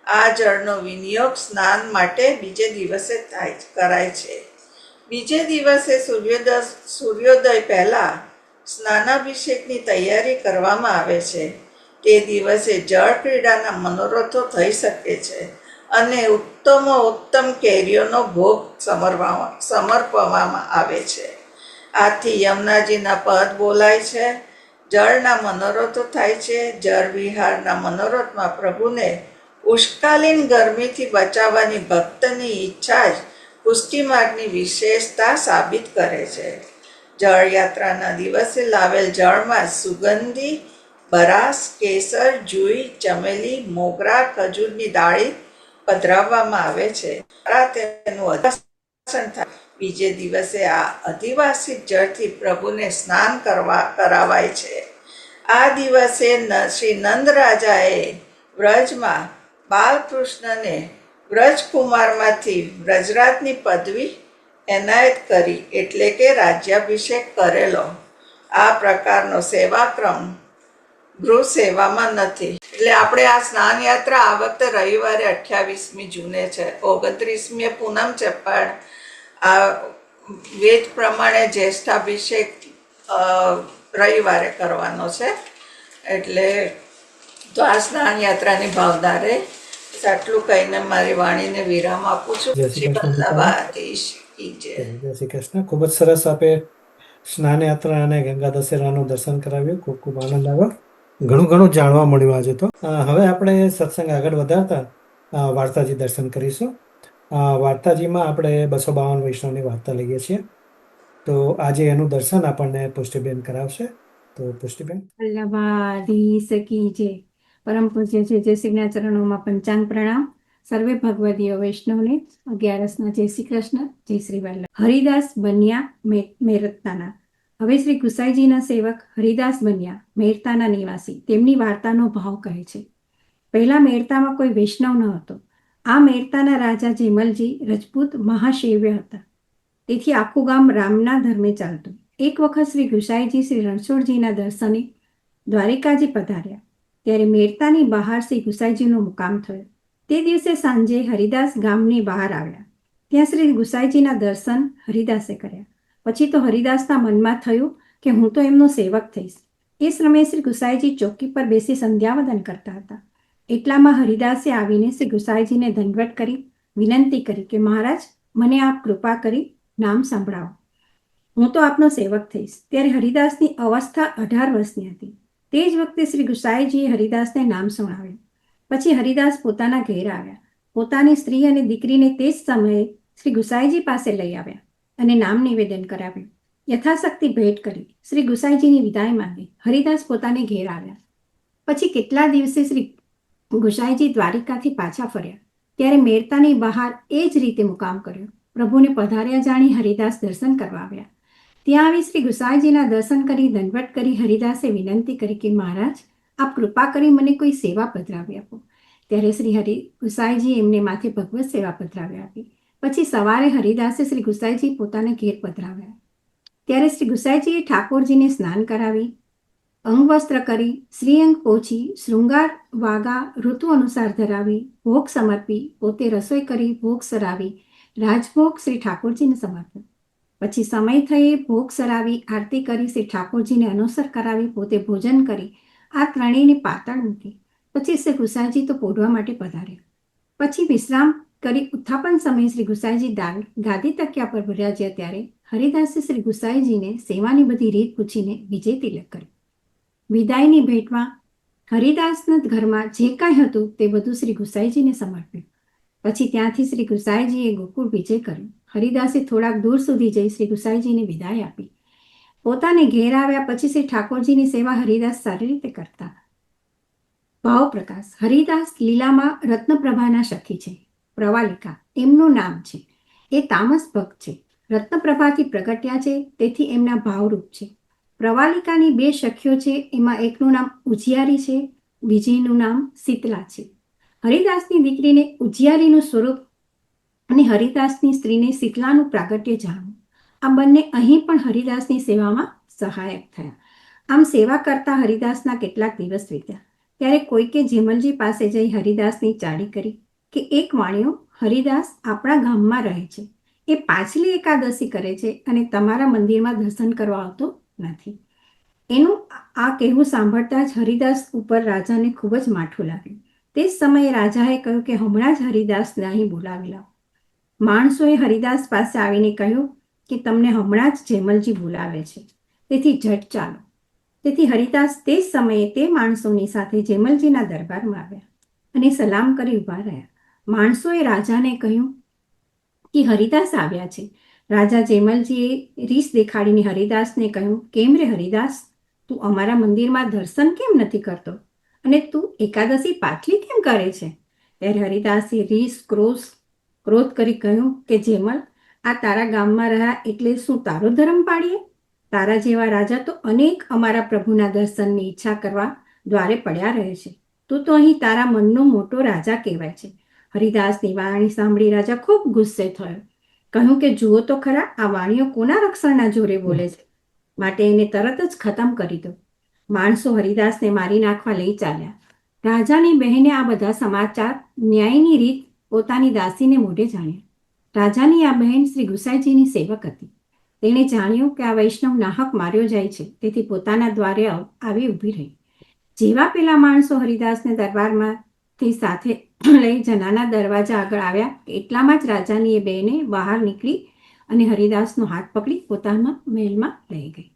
આ જળનો વિનિયોગ સ્નાન માટે બીજે દિવસે કરાય છે. બીજે દિવસે સૂર્યોદય પહેલાં સ્નાનાભિષેકની તૈયારી કરવામાં આવે છે. તે દિવસે જળ ક્રીડાના મનોરથો થઈ શકે છે અને ઉત્તમ કેરીઓનો ભોગ સમર્પવામાં આવે છે. આથી યમુનાજીના પદ બોલાય છે, જળના મનોરથો થાય છે. જળ વિહારના મનોરથમાં પ્રભુને ઉષ્કાલીન ગરમીથી બચાવવાની ભક્તની ઈચ્છા જ પુષ્ટિ માર્ગની વિશેષતા સાબિત કરે છે. જળયાત્રાના દિવસે લાવેલ જળમાં સુગંધી બરાસ, કેસર, જુઈ, ચમેલી, મોગરા, ખજૂરની ડાળી પધરાવવામાં આવે છે. તેનું અધિવાસન થાય. બીજે દિવસે આ અધિવાસિત જળથી પ્રભુને સ્નાન કરાવાય છે. આ દિવસે શ્રી નંદ રાજાએ વ્રજમાં બાલકૃષ્ણને વ્રજકુમારમાંથી વ્રજરાજની પદવી એનાયત કરી, એટલે કે રાજ્યાભિષેક કરેલો. આ પ્રકારનો સેવાક્રમ ગૃહ સેવામાં નથી. એટલે આપણે આ સ્નાન યાત્રા આ વખતે રવિવારે 28મી જૂને છે, 29મીએ પૂનમ છે, પણ આ વેદ પ્રમાણે જ્યેષ્ઠાભિષેક રવિવારે કરવાનો છે. એટલે તો આ સ્નાન યાત્રાની ભાવના રહે. આટલું કહીને મારી વાણીને વિરામ આપું છું. જય શ્રી કૃષ્ણ. વલ્લભાધીશ કી જય. જય શ્રી કૃષ્ણ. ખૂબ જ સરસ આપે સ્નાન યાત્રા અને ગંગા દશેરાનું દર્શન કરાવ્યું. ખૂબ ખૂબ આનંદ આવ્યો. ઘણું ઘણું જાણવા મળ્યું આજે તો. હવે આપણે સત્સંગ આગળ વધારતા વાર્તાજી દર્શન કરીશું. વાર્તાજીમાં આપણે 252 વૈષ્ણવની વાર્તા લઈએ છીએ. તો આજે એનું દર્શન આપણને પુષ્ટિબેન કરાવશે. તો પુષ્ટિબેન. વલ્લભાધીશ કી જય. પરમ પૂજ્ય જય શ્રીના ચરણોમાં પંચાંગ પ્રણામ. સર્વે ભગવદીય વૈષ્ણવને 11ના જય શ્રી કૃષ્ણ, જય શ્રી વલ્લભ. હરિદાસ બન્યા મેરતાના. હવે શ્રી ગુસાઈજીના સેવક હરિદાસ બન્યા મેરતાના નિવાસી. તેમની વાર્તાનો ભાવ કહે છે. પહેલા મેરતામાં કોઈ વૈષ્ણવ ન હતો. આ મેરતાના રાજા જેમલજી રજપૂત મહાશૈવ્ય હતા. તેથી આખું ગામ રામના ધર્મે ચાલતું. એક વખત શ્રી ગુસાઈજી શ્રી રણછોડજીના દર્શને દ્વારિકાજી પધાર્યા. ત્યારે મેરતાની બહાર શ્રી ગુસાઈજીનો મુકામ થયો. તે દિવસે સાંજે હરિદાસ ગામની બહાર આવ્યા. ત્યાં શ્રી ગુસાઈજીના દર્શન હરિદાસે કર્યા. પછી તો હરિદાસના મનમાં થયું કે હું તો એમનો સેવક થઈશ. એ સમયે શ્રી ગુસાઈજી ચોકી પર બેસી સંધ્યાવદન કરતા હતા. એટલામાં હરિદાસે આવીને શ્રી ગુસાઈજીને દંડવત કરી વિનંતી કરી કે મહારાજ, મને આપ કૃપા કરી નામ સંભળાવો, હું તો આપનો સેવક થઈશ. ત્યારે હરિદાસની અવસ્થા 18 વર્ષની હતી. તે જ વખતે શ્રી ગુસાઈજીએ હરિદાસને નામ સંભળાવ્યું. પછી હરિદાસ પોતાના ઘેર આવ્યા. પોતાની સ્ત્રી અને દીકરીને તે જ સમયે શ્રી ગુસાઈજી પાસે લઈ આવ્યા અને નામ નિવેદન કરાવ્યું. યથાશક્તિ ભેટ કરી શ્રી ગુસાઈજીની વિદાય માંગી હરિદાસ પોતાને ઘેર આવ્યા. પછી કેટલા દિવસે શ્રી ગુસાઈજી દ્વારિકાથી પાછા ફર્યા. ત્યારે મેરતાની બહાર એ જ રીતે મુકામ કર્યો. પ્રભુને પધાર્યા જાણી હરિદાસ દર્શન કરવા આવ્યા. ત્યાં આવી શ્રી ગુસાઈજીના દર્શન કરી દંડવત કરી હરિદાસે વિનંતી કરી કે મહારાજ, આપ કૃપા કરી મને કોઈ સેવા પધરાવી આપો. ત્યારે શ્રી ગુસાઈજી એમને માથે ભગવત સેવા પધરાવી આપી. પછી સવારે હરિદાસે શ્રી ગુસાઈજી પોતાને ઘેર પધરાવ્યા. ત્યારે શ્રી ગુસાઈજીએ ઠાકોરજીને સ્નાન કરાવી, અંગવસ્ત્ર કરી, શ્રીઅંગ પોછી, શૃંગાર વાગા ઋતુ અનુસાર ધરાવી, ભોગ સમર્પી, પોતે રસોઈ કરી ભોગ સરાવી, રાજભોગ શ્રી ઠાકોરજીને સમર્પ્યો. પછી સમય થયે ભોગ સરાવી, આરતી કરી શ્રી ઠાકોરજીને અનુસર કરાવી, પોતે ભોજન કરી આ ત્રણેયને પાતળ મૂકી. પછી શ્રી ગુસાઈજી તો પોઢવા માટે પધાર્યા. પછી વિશ્રામ કરી ઉત્થાપન સમયે શ્રી ગુસાઈજી ગાદી તકિયા પર બિરાજ્યા. ત્યારે હરિદાસે શ્રી ગુસાઈજીને સેવાની બધી રીત પૂછીને વિજય તિલક કર્યું. વિદાયની ભેટમાં હરિદાસના ઘરમાં જે કાંઈ હતું તે બધું શ્રી ગુસાઈજીને સમર્પ્યું. પછી ત્યાંથી શ્રી ગુસાઈજીએ ગોકુળ વિજય કર્યો. હરિદાસે થોડાક દૂર સુધી જઈ શ્રી ગુસાઈજીને વિદાય આપી. પોતાને ઘેર આવ્યા. પછી શ્રી ઠાકોરજીની સેવા હરિદાસ સારી રીતે કરતા. ભાવ પ્રકાશ. હરિદાસ લીલામાં રત્નપ્રભાના સખી છે. પ્રવાલિકા એમનું નામ છે. એ તામસ ભક્ત છે. રત્નપ્રભાથી પ્રગટ્યા છે, તેથી એમના ભાવરૂપ છે. પ્રવાલિકાની 2 સખીઓ છે. એમાં એકનું નામ ઉજિયારી છે, બીજીનું નામ શીતલા છે. હરિદાસની દીકરીને ઉજિયારીનું સ્વરૂપ અને હરિદાસની સ્ત્રીને શીતલાનું પ્રાગટ્ય જાણવું. આ બંને અહીં પણ હરિદાસની સેવામાં સહાયક થયા. આમ સેવા કરતા હરિદાસના કેટલાક દિવસ વીત્યા. ત્યારે કોઈકે જેમલજી પાસે જઈ હરિદાસની ચાડી કરી કે એક વાણિયો હરિદાસ આપણા ગામમાં રહે છે. એ પાછલી એકાદશી કરે છે અને તમારા મંદિરમાં દર્શન કરવા આવતો નથી. એનું આ કહેવું સાંભળતા જ હરિદાસ ઉપર રાજાને ખૂબ જ માઠું લાગ્યું. તે જ સમયે રાજાએ કહ્યું કે હમણાં જ હરિદાસને અહીં બોલાવી લાવો. માણસોએ હરિદાસ પાસે આવીને કહ્યું કે તમને હમણાં જ જેમલજી બોલાવે છે, તેથી ઝટ ચાલો. તેથી હરિદાસ તે જ સમયે તે માણસોની સાથે જેમલજીના દરબારમાં આવ્યા અને સલામ કરી ઊભા રહ્યા. માણસોએ રાજાને કહ્યું કે હરિદાસ આવ્યા છે. રાજા જેમલજીએ રીસ દેખાડીને હરિદાસને કહ્યું, કેમ રે હરિદાસ, તું અમારા મંદિરમાં દર્શન કેમ નથી કરતો અને તું એકાદશી પાટલી કેમ કરે છે? ત્યારે હરિદાસે રીસ ક્રોધ કરી કહ્યું કે જેમલ, આ તારા ગામમાં રહ્યા એટલે શું તારો ધર્મ પાડીએ? તારા જેવા રાજા તો અનેક અમારા પ્રભુના દર્શનની ઈચ્છા કરવા દ્વારે પડ્યા રહે છે. તું તો અહીં તારા મનનો મોટો રાજા કહેવાય છે. હરિદાસની વાણી સાંભળી રાજા ખૂબ ગુસ્સે થયો. કહ્યું કે જુઓ તો ખરા, આ વાણીઓ કોના રક્ષણના જોરે બોલે છે, માટે એને તરત જ ખતમ કરી દો. માણસો હરિદાસને મારી નાખવા લઈ ચાલ્યા. રાજાની બહેને આ બધા સમાચાર ન્યાયની રીત પોતાની દાસીને મોઢે જાણ્યા. રાજાની આ બહેન શ્રી ગુસાઈજીની સેવક હતી. તેણે જાણ્યું કે આ વૈષ્ણવ નાહક માર્યો જાય છે, તેથી પોતાના દ્વારે આવી ઊભી રહી. જેવા પેલા માણસો હરિદાસને દરબારમાંથી સાથે લઈ જનાના દરવાજા આગળ આવ્યા, એટલામાં જ રાજાની એ બહેને બહાર નીકળી અને હરિદાસનો હાથ પકડી પોતાના મહેલમાં લઈ ગઈ.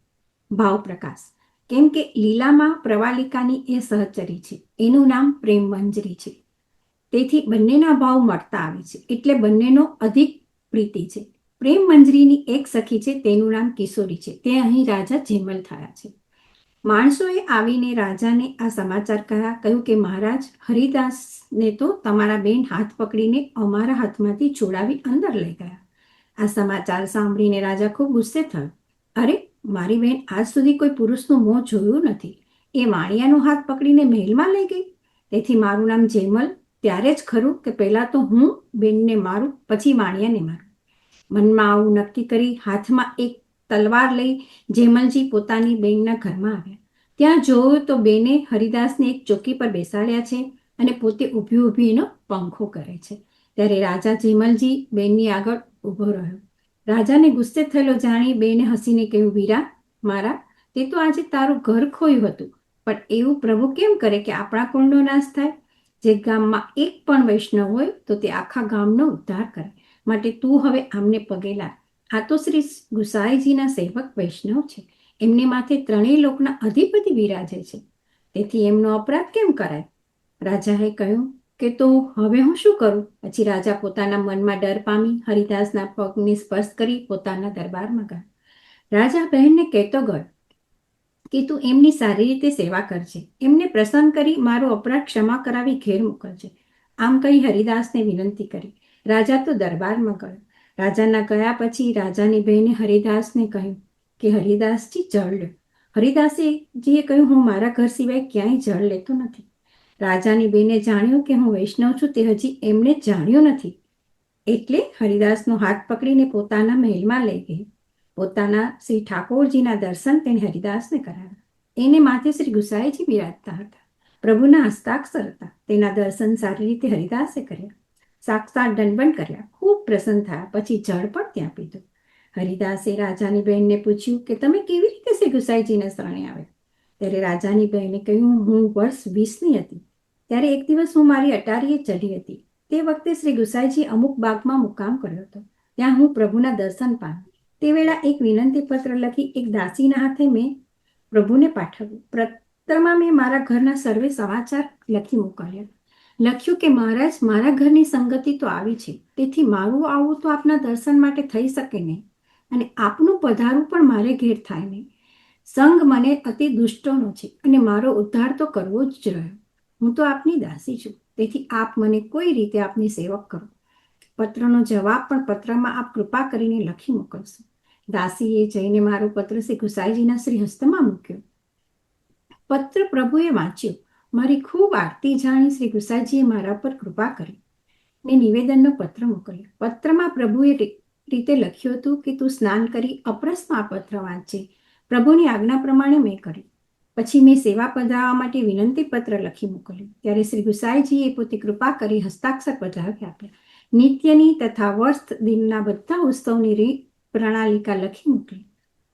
ભાવ પ્રકાશ. કેમ કે લીલામાં પ્રવાલિકાની એ સહચરી છે, એનું નામ પ્રેમ મંજરી છે, તેથી બંનેના ભાવ મળતા આવે છે, એટલે બંનેનો અધિક પ્રીતિ છે. પ્રેમ મંજરીની એક સખી છે, તેનું નામ કિશોરી છે. તે અહીં રાજા જેમલ થયા છે. માણસોએ આવીને રાજાને આ સમાચાર કહ્યું કે મહારાજ, હરિદાસને તો તમારા બેન હાથ પકડીને અમારા હાથમાંથી છોડાવી અંદર લઈ ગયા. આ સમાચાર સાંભળીને રાજા ખૂબ ગુસ્સે થયો. અરે, મારી બેન આજ સુધી કોઈ પુરુષનું મોં જોયું નથી, એ વાણિયાનો હાથ પકડીને મહેલમાં લઈ ગઈ. તેથી મારું નામ જેમલ ત્યારે જ ખરું કે પહેલાં તો હું બેનને મારું, પછી વાણિયાને મારું. મનમાં આવું નક્કી કરી હાથમાં એક તલવાર લઈ જેમલજી પોતાની બેનના ઘરમાં આવ્યા. ત્યાં જોયું તો બેને હરિદાસને એક ચોકી પર બેસાડ્યા છે અને પોતે ઊભી ઊભી એનો પંખો કરે છે. ત્યારે રાજા જેમલજી બેનની આગળ ઊભો રહ્યો. રાજાને ગુસ્સે થયેલો જાણી બેને હસીને કહ્યું, વીરા મારા, તે તો આજે તારું ઘર ખોયું હતું, પણ એવું પ્રભુ કેમ કરે કે આપણા કુળનો નાશ થાય? જે ગામમાં એક પણ વૈષ્ણવ હોય તો તે આખા ગામનો ઉદ્ધાર કરે, માટે તું હવે આમને પગે લાગ. આ તો શ્રી ગુસાઈજીના સેવક વૈષ્ણવ છે, એમને માથે ત્રણેય લોકના અધિપતિ બિરાજે છે, તેથી એમનો અપરાધ કેમ કરાય? રાજાએ કહ્યું કે તો હવે હું શું કરું? પછી રાજા પોતાના મનમાં ડર પામી હરિદાસના પગને સ્પર્શ કરી પોતાના દરબારમાં ગયા. રાજા બહેનને કહેતો ગયો કે તું એમની સારી રીતે સેવા કરજે, એમને પ્રસન્ન કરી મારો અપરાધ ક્ષમા કરાવી ઘેર મોકલજે. આમ કહી હરિદાસને વિનંતી કરી. રાજા તો દરબારમાં ગયો. રાજાના ગયા પછી રાજાની બહેને હરિદાસને કહ્યું કે હરિદાસજી જળ લો. હરિદાસજીએ કહ્યું, હું મારા ઘર સિવાય ક્યાંય જળ લેતો નથી. રાજાની બેને જાણ્યું કે હું વૈષ્ણવ છું તે હજી એમને જાણ્યું નથી, એટલે હરિદાસનો હાથ પકડીને પોતાના મહેલમાં લઈ ગઈ. પોતાના શ્રી ઠાકોરજીના દર્શન તેણે હરિદાસને કરાવ્યા. એને માથે શ્રી ગુસાઈજી બિરાજતા હતા, પ્રભુના હસ્તાક્ષર હતા. તેના દર્શન સારી રીતે હરિદાસે કર્યા, સાક્ષાત દંડવત કર્યા. ખૂબ પ્રસન્ન થયા. પછી જળ પણ ત્યાં પીધું. હરિદાસે રાજાની બહેનને પૂછ્યું કે તમે કેવી રીતે શ્રી ગુસાઈજીને શરણે આવ્યા? ત્યારે રાજાની બહેને કહ્યું, હું વર્ષ 20ની હતી ત્યારે એક દિવસ હું મારી અટારીએ ચઢી હતી. તે વખતે શ્રી ગુસાઈજી અમુક બાગમાં મુકામ કર્યો હતો. ત્યાં હું પ્રભુના દર્શન પામ્યો. તે વેળા એક વિનંતી પત્ર લખી એક દાસીના હાથે મેં પ્રભુને પાઠવ્યું. પત્રમાં મેં મારા ઘરના સર્વે સમાચાર લખી મોકલ્યા. લખ્યું કે મહારાજ, મારા ઘરની સંગતિ તો આવી છે, તેથી મારું આવું તો આપના દર્શન માટે થઈ શકે નહીં, અને આપનું પધારવું પણ મારે ઘેર થાય નહીં. સંગ મને અતિ દુષ્ટોનો છે અને મારો ઉદ્ધાર તો કરવો જ રહ્યો. હું તો આપની દાસી છું, તેથી આપ મને કોઈ રીતે આપની સેવક કરો. પત્રનો જવાબ પણ પત્રમાં આપ કૃપા કરીને લખી મોકલશો. દાસીએ જઈને મારો પત્ર શ્રી ગુસાઈજીના શ્રી હસ્તમાં મૂક્યો. પત્ર પ્રભુએ વાંચ્યો. મારી ખૂબ આરતી જાણી શ્રી ગુસાઈજીએ મારા પર કૃપા કરી ને નિવેદનનો પત્ર મોકલ્યો. પત્રમાં પ્રભુએ રીતે લખ્યું હતું કે તું સ્નાન કરી અપરસમાં આ પત્ર વાંચે. પ્રભુની આજ્ઞા પ્રમાણે મેં કર્યું. પછી મેં સેવા પધરાવવા માટે વિનંતી પત્ર લખી મોકલ્યું. ત્યારે શ્રી ગુસાઈજીએ પોતે કૃપા કરી હસ્તાક્ષર પધરાવી આપ્યા. નિત્યની તથા વર્ષ દિનના બધા ઉત્સવની રીત પ્રણાલિકા લખી મોકલી.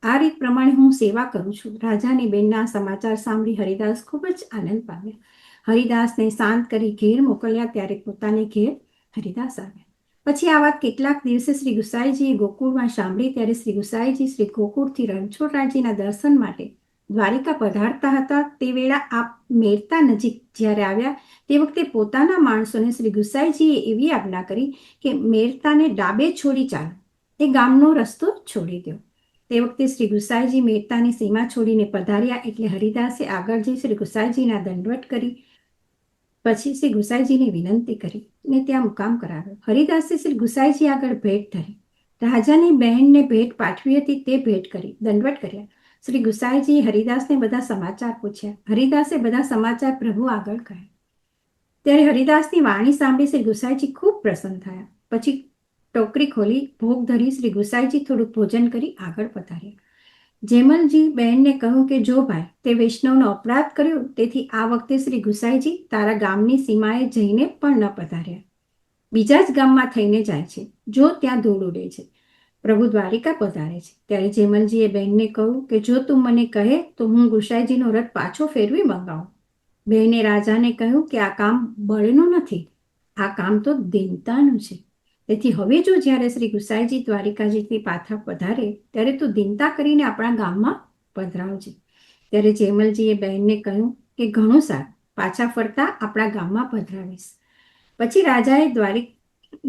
આ રીત પ્રમાણે હું સેવા કરું છું. રાજાની બેનના સમાચાર સાંભળી હરિદાસ ખૂબ જ આનંદ પામ્યા. હરિદાસને શાંત કરી ઘેર મોકલ્યા. ત્યારે પોતાને ઘેર હરિદાસ આવ્યા. પછી આ વાત કેટલાક દિવસે શ્રી ગુસાઈજીએ ગોકુળમાં સાંભળી. ત્યારે શ્રી ગુસાઈજી શ્રી ગોકુળથી રણછોડરાયજીના દર્શન માટે દ્વારિકા પધારતા હતા. તે વેળા આપ મેરતા નજીક જ્યારે આવ્યા તે વખતે પોતાના માણસોને શ્રી ગુસાઈજીએ એવી આજ્ઞા કરી કે મેરતાને ડાબે છોડી ચાલો, એ ગામનો રસ્તો છોડી દો. તે વખતે શ્રી ગુસાઈજી મેરતાની સીમા છોડીને પધાર્યા એટલે હરિદાસે આગળ જઈ શ્રી ગુસાઈજીના દંડવત કરી પછી શ્રી ગુસાઈજીને વિનંતી કરી ને ત્યાં મુકામ કરાવ્યો. હરિદાસે શ્રી ગુસાઈજી આગળ ભેટ ધરી. રાજાની બહેનને ભેટ પાઠવી હતી તે ભેટ કરી દંડવત કર્યા. શ્રી ગુસાઈજીએ હરિદાસને બધા સમાચાર પૂછ્યા. હરિદાસે બધા સમાચાર પ્રભુ આગળ કહ્યા. ત્યારે હરિદાસની વાણી સાંભળી શ્રી ગુસાઈજી ખૂબ પ્રસન્ન થયા. પછી ટોકરી ખોલી ભોગ ધરી શ્રી ગુસાઈજી થોડુંક ભોજન કરી આગળ પધાર્યા. જેમલજી બહેનને કહ્યું કે જો ભાઈ, તે વૈષ્ણવનો અપરાધ કર્યો, તેથી આ વખતે શ્રી ગુસાઈજી તારા ગામની સીમાએ જઈને પણ ન પધાર્યા, બીજા જ ગામમાં થઈને જાય છે. જો ત્યાં ધૂળ ઉડે છે, પ્રભુ દ્વારિકા પધારે છે. ત્યારે જેમલજીએ બહેનને કહ્યું કે જો તું મને કહે તો હું ગુસાઈજીનો રથ પાછો ફેરવી મંગાવું. બહેને રાજાને કહ્યું કે આ કામ બળનું નથી, આ કામ તો દીનતાનું છે. તેથી હવે જો જ્યારે શ્રી ગુસાઈજી દ્વારિકાજીથી પાછા પધારે ત્યારે તું દીનતા કરીને આપણા ગામમાં પધરાવજે. ત્યારે જેમલજીએ બહેનને કહ્યું કે ઘણું સારું, પાછા ફરતા આપણા ગામમાં પધરાવીશ. પછી રાજાએ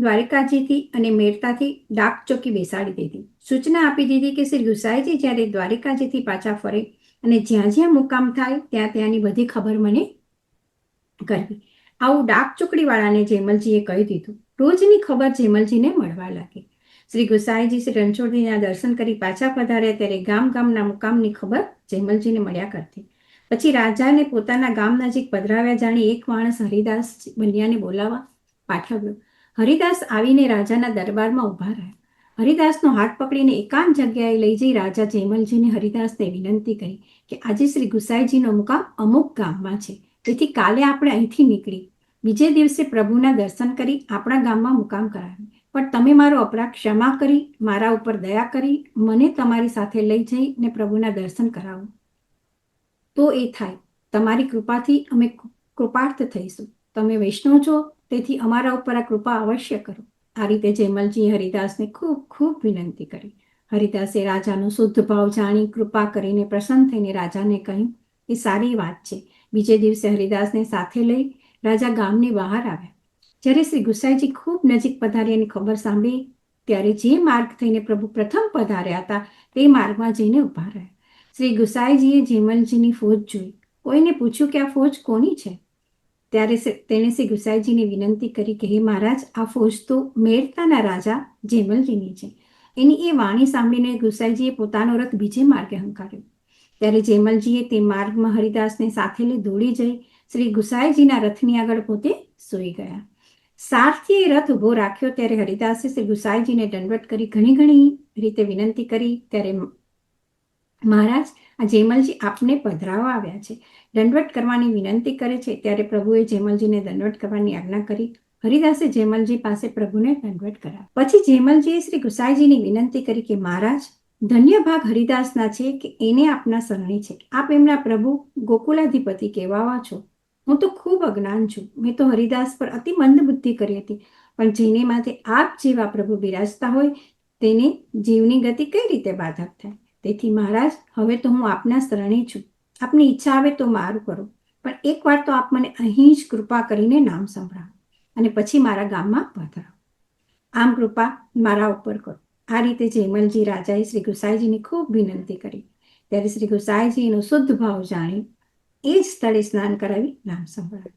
દ્વારિકાજીથી અને મેરતાથી ડાક ચોકી બેસાડી દીધી. સૂચના આપી દીધી કે શ્રી ગુસાઈજી જ્યારે દ્વારિકાજીથી પાછા ફરે અને જ્યાં જ્યાં મુકામ થાય ત્યાં ત્યાંની બધી ખબર મને કરવી. આવું ડાક ચોકડીવાળાને જેમલજીએ કહી દીધું. રોજની ખબર જેમલજીને મળવા લાગી. શ્રી ગુસાઈજી શ્રી રણછોડજીના દર્શન કરી પાછા પધાર્યા ત્યારે ગામના મુકામની ખબર જેમલજીને મળ્યા કરતી. પછી રાજાને પોતાના ગામ નજીક પધરાવ્યા. જાણી એક માણસ હરિદાસ બનિયાને બોલાવવા પાઠવ્યો. હરિદાસ આવીને રાજાના દરબારમાં ઊભા રહ્યા. હરિદાસનો હાથ પકડીને એકાંત જગ્યાએ લઈ જઈ રાજા જેમલજીને હરિદાસને વિનંતી કરી કે આજે શ્રી ગુસાઈજીનો મુકામ અમુક ગામમાં છે, તેથી કાલે આપણે અહીંથી નીકળી બીજે દિવસે પ્રભુના દર્શન કરી આપણા ગામમાં મુકામ કરાવ્યો. પણ તમે મારો અપરાધ ક્ષમા કરી મારા ઉપર દયા કરી મને તમારી સાથે લઈ જઈને પ્રભુના દર્શન કરાવો. તો એ થાય, તમારી કૃપાથી અમે કૃપાર્થ થઈશું. તમે વૈષ્ણવ છો, તેથી અમારા ઉપર આ કૃપા અવશ્ય કરો. આ રીતે જેમલજીએ હરિદાસને ખૂબ ખૂબ વિનંતી કરી. હરિદાસે રાજાનો શુદ્ધ ભાવ જાણી કૃપા કરીને પ્રસન્ન થઈને રાજાને કહ્યું એ સારી વાત છે. બીજે દિવસે હરિદાસને સાથે લઈ રાજા ગામની બહાર આવ્યા. જ્યારે શ્રી ગુસાઈજી ખૂબ નજીક પધાર્યાની ખબર સાંભળી ત્યારે જે માર્ગ થઈને પ્રભુ પ્રથમ પધાર્યા હતા તે માર્ગમાં જઈને ઊભા રહ્યા. શ્રી ગુસાઈજીએ જેમલજીની ફોજ જોઈ. કોઈને પૂછ્યું કે આ ફોજ કોની છે? ત્યારે તેણે શ્રી ગુસાઈજીને વિનંતી કરી કે હે મહારાજ, આ ફોજ તો મેરતાના રાજા જેમલજીની છે. એની એ વાણી સાંભળીને ગુસાઈજીએ પોતાનો રથ બીજે માર્ગે હંકાર્યો. ત્યારે જેમલજીએ તે માર્ગમાં હરિદાસને સાથે લઈ દોડી જઈ શ્રી ગુસાઈજીના રથની આગળ પોતે સૂઈ ગયા. સારથીએ રથ ઊભો રાખ્યો ત્યારે હરિદાસે શ્રી ગુસાઈજીને દંડવત કરી ઘણી રીતે વિનંતી કરી. ત્યારે મહારાજ, આ જેમલજી આપને પધરાવવા આવ્યા છે, દંડવત કરવાની વિનંતી કરે છે. ત્યારે પ્રભુએ જેમલજીને દંડવત કરવાની આજ્ઞા કરી. હરિદાસે જેમલજી પાસે પ્રભુને દંડવત કરાવ્યો. પછી જેમલજીએ શ્રી ગુસાઈજીની વિનંતી કરી કે મહારાજ, ધન્ય ભાગ હરિદાસના છે કે એને આપના શરણી છે. આપ એમના પ્રભુ ગોકુલાધિપતિ કહેવાવા છો. હું તો ખૂબ અજ્ઞાન છું. મેં તો હરિદાસ પર અતિ મંદ બુદ્ધિ કરી હતી, પણ જેને માથે આપ જેવા પ્રભુ બિરાજતા હોય તેને જીવની ગતિ કઈ રીતે બાધક થાય? તેથી મહારાજ, હવે તો હું આપના શરણી છું. આપની ઈચ્છા આવે તો મારું કરો, પણ એકવાર તો આપ મને અહીં જ કૃપા કરીને નામ સંભળાવો અને પછી મારા ગામમાં પધારો. આમ કૃપા મારા ઉપર કરો. આ રીતે જેમલજી રાજાએ શ્રી ગુસાઈજીની ખૂબ વિનંતી કરી. ત્યારે શ્રી ગુસાઈજીનો શુદ્ધ ભાવ જાણી એ જ સ્થળે સ્નાન કરાવી નામ સંભળાવ્યું.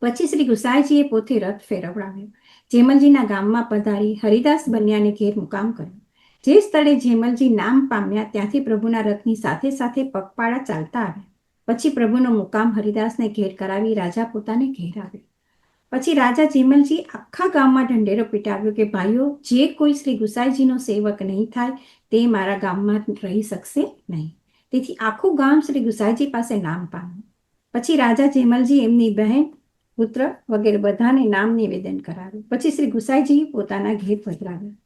પછી શ્રી ગુસાઈજીએ પોતે રથ ફેરવડાવ્યો. જેમલજીના ગામમાં પધારી હરિદાસ બન્યાને ઘેર મુકામ કર્યો. જે સ્થળે જેમલજી નામ પામ્યા ત્યાંથી પ્રભુના રથની સાથે સાથે પગપાળા ચાલતા આવ્યા. પછી પ્રભુનો મુકામ હરિદાસને ઘેર કરાવી રાજા પોતાને ઘેર આવ્યો. પછી રાજા જેમલજી આખા ગામમાં ઢંઢેરો પીટાવ્યો કે ભાઈઓ, જે કોઈ શ્રી ગુસાઈજીનો સેવક નહીં થાય તે મારા ગામમાં રહી શકશે નહીં. તેથી આખું ગામ શ્રી ગુસાઈજી પાસે નામ પામ્યું. પછી રાજા જેમલજી એમની બહેન, પુત્ર વગેરે બધાને નામ નિવેદન કરાવ્યું. પછી શ્રી ગુસાઈજી પોતાના ઘેર પધરાવ્યા.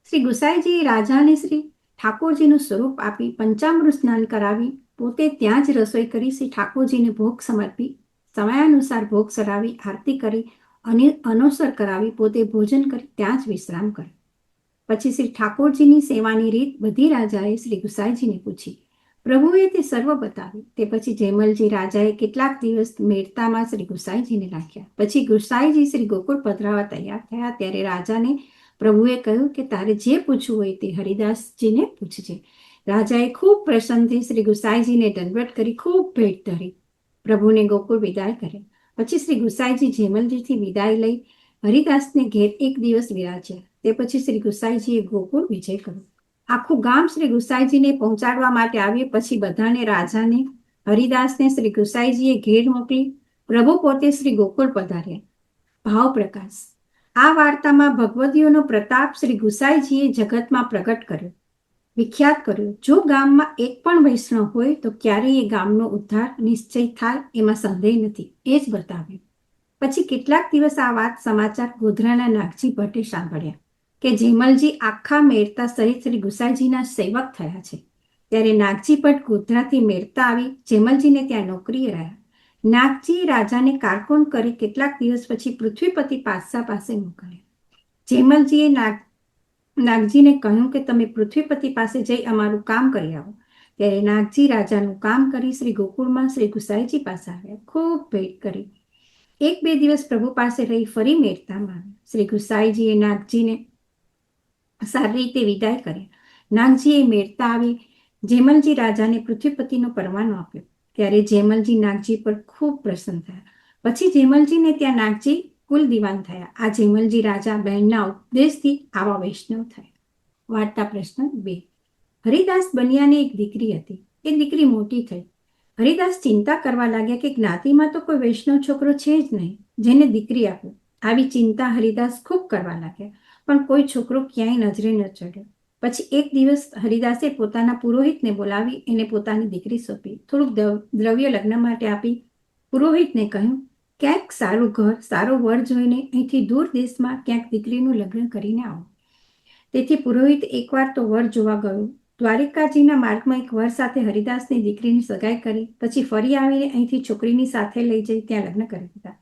શ્રી ગુસાઈજી રાજાને શ્રી ઠાકોરજીનું સ્વરૂપ આપી પંચામૃત સ્નાન કરાવી પોતે ત્યાં જ રસોઈ કરી શ્રી ઠાકોરજીને ભોગ સમર્પી સમયાનુસાર ભોગ ચડાવી આરતી કરી અને અનુસર કરાવી પોતે ભોજન કરી ત્યાં જ વિશ્રામ કરે. પછી શ્રી ઠાકોરજીની સેવાની રીત બધી રાજાએ શ્રી ગુસાઈજીને પૂછી. પ્રભુએ તે સર્વ બતાવ્યું. તે પછી જેમલજી રાજાએ કેટલાક દિવસ મેરતામાં શ્રી ગુસાઈજીને રાખ્યા. પછી ગુસાઈજી શ્રી ગોકુળ પધરાવા તૈયાર થયા ત્યારે રાજાને પ્રભુએ કહ્યું કે તારે જે પૂછવું હોય તે હરિદાસજીને પૂછજે. રાજાએ ખૂબ પ્રસન્ન થઈ શ્રી ગુસાઈજીને દંડવત કરી ખૂબ ભેટ ધરી પ્રભુને ગોકુળ વિદાય કર્યા. પછી શ્રી ગુસાઈજી જેમલજીથી વિદાય લઈ હરિદાસને ઘેર એક દિવસ વિરાજ્યા. તે પછી શ્રી ગુસાઈજીએ ગોકુળ વિજય કર્યો. આખું ગામ શ્રી ગુસાઈજીને પહોંચાડવા માટે આવ્યું. પછી બધાને રાજાને હરિદાસને શ્રી ગુસાઈજીએ ઘેર મોકલી પ્રભુ પોતે શ્રી ગોકુળ પધાર્યા. ભાવ પ્રકાશ. આ વાર્તામાં ભગવદીઓનો પ્રતાપ શ્રી ગુસાઈજીએ જગતમાં પ્રગટ કર્યો, વિખ્યાત કર્યો. જો ગામમાં એક પણ વૈષ્ણવ હોય તો ક્યારેય એ ગામનો ઉદ્ધાર નિશ્ચય થાય એમાં સંદેહ નથી, એ જ બતાવ્યું. પછી કેટલાક દિવસ આ વાત સમાચાર ગોધરાના નાગજી ભટ્ટે સાંભળ્યા કે જેમલજી આખા મેરતા સહિત શ્રી ગુસાઈજીના સેવક થયા છે. ત્યારે નાગજી ભટ્ટ ગોધરાથી મેરતા આવી જેમલજીને ત્યાં નોકરીએ રહ્યા. નાગજી રાજાને કારકુન કરી કેટલાક દિવસ પછી પૃથ્વીપતિ પાતશાહ પાસે મોકલ્યા. જેમલજીએ નાગજીને કહ્યું કે તમે પૃથ્વીપતિ પાસે જઈ અમારું કામ કરી આવો. ત્યારે નાગજી રાજાનું કામ કરી શ્રી ગોકુળમાં શ્રી ગુસાઈજી પાસે આવ્યા. ખૂબ ભેટ કરી. એક બે દિવસ પ્રભુ પાસે રહી ફરી મેરતામાં આવ્યા. શ્રી ગુસાઈજીએ નાગજીને સારી રીતે વિદાય કર્યા. નાગજીએ મેરતા આવી જેમલજી રાજાને પૃથ્વીપતિનો પરવાનો આપ્યો. ત્યારે જેમલજી નાગજી પર ખૂબ પ્રસન્ન થયા. પછી જેમલજીને ત્યાં નાગજી કુલ દિવાન થયા. આ જેમલજી રાજા બહેનના ઉપદેશથી આવા વૈષ્ણવ થયા. વાર્તા પ્રશ્ન 2. હરિદાસ બનિયાની એક દીકરી હતી. એ દીકરી મોટી થઈ. હરિદાસ ચિંતા કરવા લાગ્યા કે જ્ઞાતિમાં તો કોઈ વૈષ્ણવ છોકરો છે જ નહીં જેને દીકરી આપો. આવી ચિંતા હરિદાસ ખૂબ કરવા લાગ્યા, પણ કોઈ છોકરો ક્યાંય નજરે ન ચડ્યો. પછી એક દિવસ હરિદાસે પોતાના પુરોહિતને બોલાવી એને પોતાની દીકરી સોંપી. થોડુંક દ્રવ્ય લગ્ન માટે આપી પુરોહિતને કહ્યું ક્યાંક સારું ઘર સારો વર જોઈને અહીંથી દૂર દેશમાં ક્યાંક દીકરીનું લગ્ન કરીને આવો. તેથી પુરોહિત એકવાર તો વર જોવા ગયો. દ્વારિકાજીના માર્ગમાં એક વર સાથે હરિદાસની દીકરીની સગાઈ કરી. પછી ફરી આવીને અહીંથી છોકરીની સાથે લઈ જઈ ત્યાં લગ્ન કરી દીધા.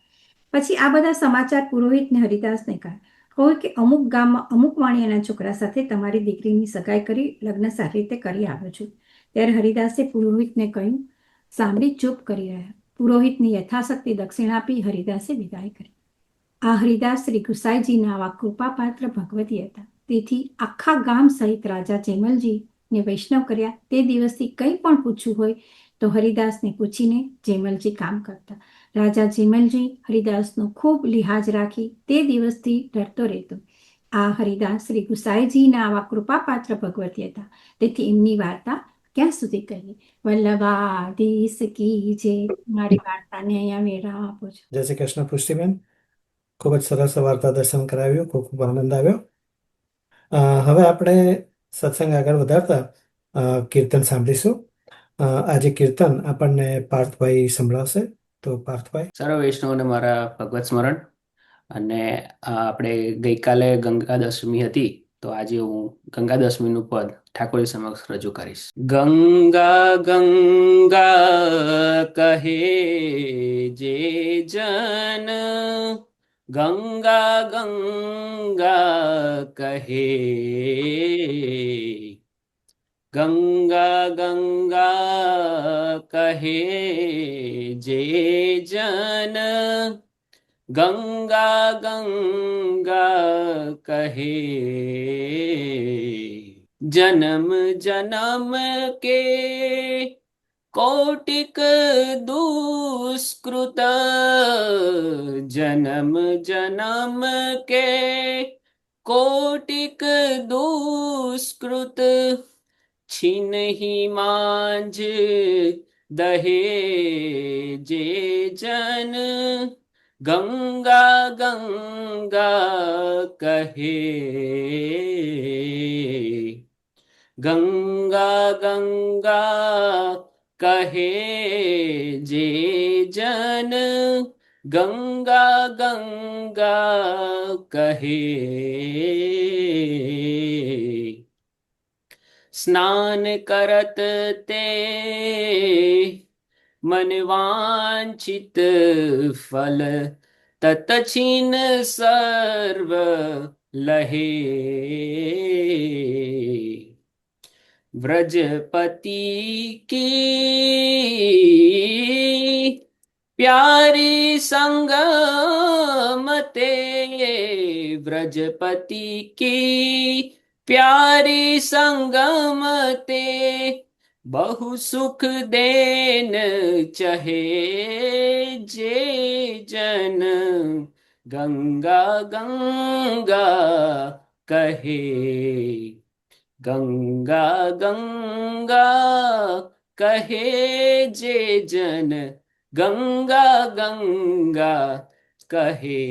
પછી આ બધા સમાચાર પુરોહિતને હરિદાસને કહ્યા. કહ્યું કે અમુક ગામમાં અમુક વાણિયાના છોકરા સાથે તમારી દીકરીની સગાઈ કરી લગ્ન સારી રીતે કરી આવ્યો છું. ત્યારે હરિદાસે પુરોહિતને કહ્યું. સાંભળી ચૂપ કરી રહ્યા. પુરોહિતની યથાશક્તિ દક્ષિણા આપી હરિદાસે વિદાય કરી. આ હરિદાસ શ્રી ગુસાઈજીના આવા કૃપાપાત્ર ભગવતી હતા. તેથી આખા ગામ સહિત રાજા જેમલજીને વૈષ્ણવ કર્યા. તે દિવસથી કંઈ પણ પૂછવું હોય તો હરિદાસને પૂછીને જેમલજી કામ કરતા. રાજા જેમલજી હરિદાસનો ખૂબ લિહાજ રાખી તે દિવસથી ડરતો રહેતો. આ હરિદાસ શ્રી ગુસાઈજીના આવા કૃપાપાત્ર ભગવતી હતા. તેથી એમની વાર્તા ક્યાં સુધી કહીએ. વલ્લભાધીશ કી જય. મારી વાર્તાને અહીંયા વિરામ આપું છું. જય શ્રી કૃષ્ણ પુષ્ટિબેન, ખૂબ જ સરસ વાર્તા દર્શન કરાવ્યું, ખૂબ ખૂબ આનંદ આવ્યો. હવે આપણે સત્સંગ આગળ વધારતા કીર્તન સાંભળીશું. આજે કીર્તન આપણને પાર્થભાઈ સંભળાવશે. તો પાર્થભાઈ. સર્વ વૈષ્ણવને મારા ભગવત સ્મરણ. અને આપણે ગઈકાલે ગંગા દશમી હતી, તો આજે હું ગંગા દશમીનું પદ ઠાકોરજી સમક્ષ રજૂ કરીશ. ગંગા ગંગા કહે જે જન, ગંગા ગંગા કહે, ગંગા ગંગા કહે જે જન, ગંગા ગંગા કહે. જન્મ જન્મ કે કોટિક દુષ્કૃત, જન્મ જન્મ કે કોટિક દુષ્કૃત, छिन्हि मांझ दहे जे जन, गंगा गंगा कहे, गंगा गंगा कहे जे जन, गंगा गंगा कहे. સ્નાન કરત તે મન વાંછિત ફલ તત છીન સર્વ લહે વ્રજપતિ કી प्यारी संगम ते व्रजपति की प्यारी संगम ते बहु सुख देन चहे जे जन गंगा गंगा कहे गंगा गंगा કહે જે જન ગંગા ગંગા કહે.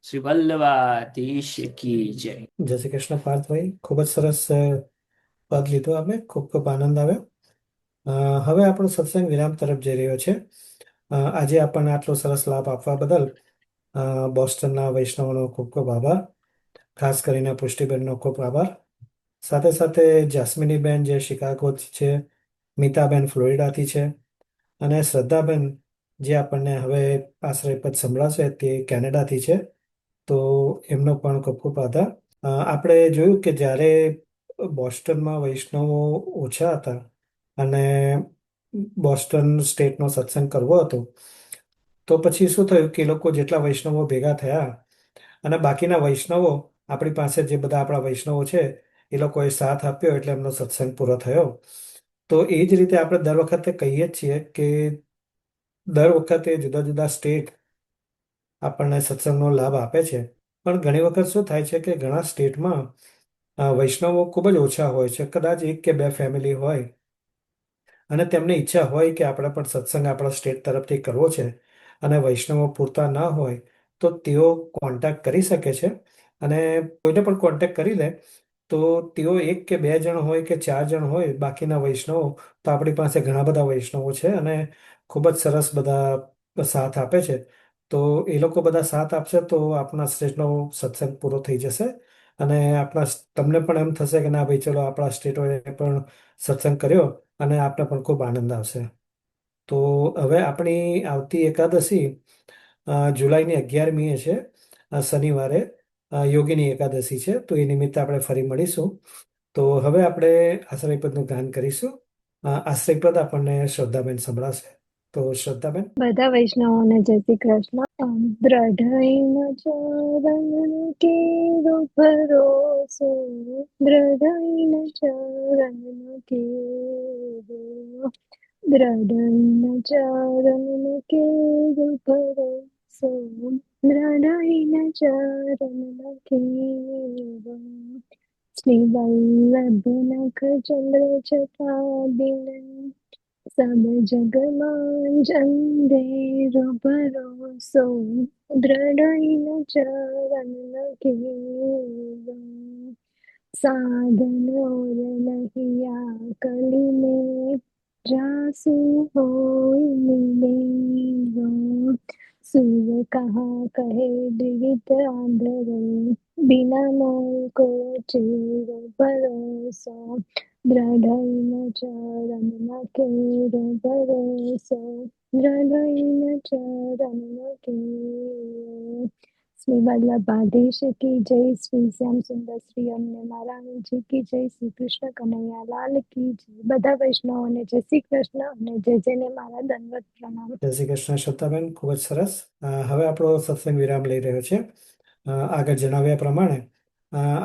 શ્રી વલ્લભાધીશ કી જય. જય શ્રી કૃષ્ણ પાર્થભાઈ, ખૂબ જ સરસ પદ લીધું આપણે, ખૂબ ખૂબ આનંદ આવ્યો. હવે આપણો સત્સંગ વિરામ તરફ જઈ રહ્યો છે. આજે આપણને આટલો સરસ લાભ આપવા બદલ બોસ્ટનના વૈષ્ણવનો ખૂબ ખૂબ આભાર. ખાસ કરીને પુષ્ટિબેનનો ખૂબ આભાર. સાથે સાથે જાસ્મિનીબેન જે શિકાગોથી છે, મીતાબેન ફ્લોરિડાથી છે, અને શ્રદ્ધાબેન જે આપણને હવે આશ્રયપદ સંભળાશે તે કેનેડાથી છે. તો એમનો પણ ખૂબ ખૂબ આભાર. આપણે જોયું કે જ્યારે બોસ્ટનમાં વૈષ્ણવો ઓછા હતા અને બોસ્ટન સ્ટેટનો સત્સંગ કરવો હતો, તો પછી શું થયું કે એ લોકો જેટલા વૈષ્ણવો ભેગા થયા અને બાકીના વૈષ્ણવો આપણી પાસે જે બધા આપણા વૈષ્ણવો છે એ લોકોએ સાથ આપ્યો એટલે એમનો સત્સંગ પૂરો થયો. તો એ જ રીતે આપણે દર વખતે કહીએ જ છીએ કે દર વખતે જુદા જુદા સ્ટેટ આપણને સત્સંગનો લાભ આપે છે, પણ ઘણી વખત શું થાય છે કે ઘણા સ્ટેટમાં વૈષ્ણવો ખૂબ જ ઓછા હોય છે. કદાચ 1 કે 2 ફેમિલી હોય અને તેમની ઈચ્છા હોય કે આપણે પણ સત્સંગ આપણા સ્ટેટ તરફથી કરવો છે અને વૈષ્ણવો પૂરતા ન હોય તો તેઓ કોન્ટેક્ટ કરી શકે છે. અને કોઈને પણ કોન્ટેક્ટ કરી લે તો તેઓ 1 કે 2 જણ હોય કે 4 જણ હોય, બાકીના વૈષ્ણવો, તો આપણી પાસે ઘણા બધા વૈષ્ણવો છે અને ખૂબ જ સરસ બધા સાથ આપે છે. તો એ લોકો બધા સાથ આપશે તો આપણા સ્ટેટનો સત્સંગ પૂરો થઈ જશે અને તમને પણ એમ થશે કે ના ભાઈ ચલો આપણા સ્ટેટોએ પણ સત્સંગ કર્યો અને આપને પણ ખૂબ આનંદ આવશે. તો હવે આપણી આવતી એકાદશી જુલાઈની 11મીએ છે, શનિવારે યોગીની એકાદશી છે. તો એ નિમિત્તે આપણે ફરી મળીશું. તો હવે આપણે આશ્રયપદનું ગાન કરીશું. આશ્રયપદ આપણને શ્રદ્ધાબેન સંભળાશે. તો શ્રદ્ધાબેન. બધા વૈષ્ણવોને જય શ્રી કૃષ્ણ. દ્રઢૈન ચરણ કેરો ભરોસો, દ્રઢૈન ચરણ કેરો, દ્રઢૈન ચરણ કેરો ભરોસો, દ્રઢૈન ચરણ કેરો. શ્રી વલ્લભ નખ ચંદ્ર જટા બિન, સબ જગમાં અંધેરો ભરોસો, દ્રઢૈન ચરણ કેરો. સાધન ઓર નહિયા કલીને, જાસુ હોય મિલેરો. સુર કહા કહે દ્વિવિધ આંધરો, બિના મોલ કો ચેરો ભરોસો, દ્રઢૈન ચરણ કેરો ભરોસો, દ્રઢૈન ચરણ કેરો. શ્રી વલ્લભાધીશ કી જય, શ્રી શ્યામ સુંદર શ્રી અમને મહારાણીજી કી જય, શ્રી કૃષ્ણ કનૈયા લાલ કી જય. બધા વૈષ્ણવોને જય શ્રી કૃષ્ણ અને જય જયને મારા દંડવત પ્રણામ. જય શ્રી કૃષ્ણ શ્રદ્ધાબેન, ખૂબ જ સરસ. હવે આપણો સત્સંગ વિરામ લઈ રહ્યો છે. આગળ જણાવ્યા પ્રમાણે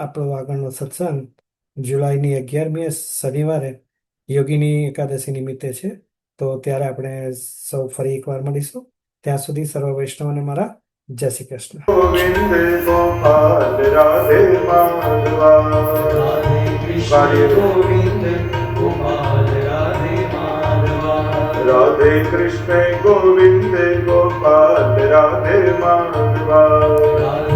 આપણો આગળનો સત્સંગ જુલાઈની 11મીએ શનિવારે યોગીની એકાદશી નિમિત્તે છે. તો ત્યારે આપણે સૌ ફરી એકવાર મળીશું. ત્યાં સુધી સર્વ વૈષ્ણવોને મારા જય શ્રી કૃષ્ણ. ગોવિંદ ગોપાલ રાધે માધવા, રાધે કૃષ્ણ ગોવિંદ ગોપાલ રાધે માધવા, રાધે કૃષ્ણ ગોવિંદ ગોપાલ રાધે માધવા.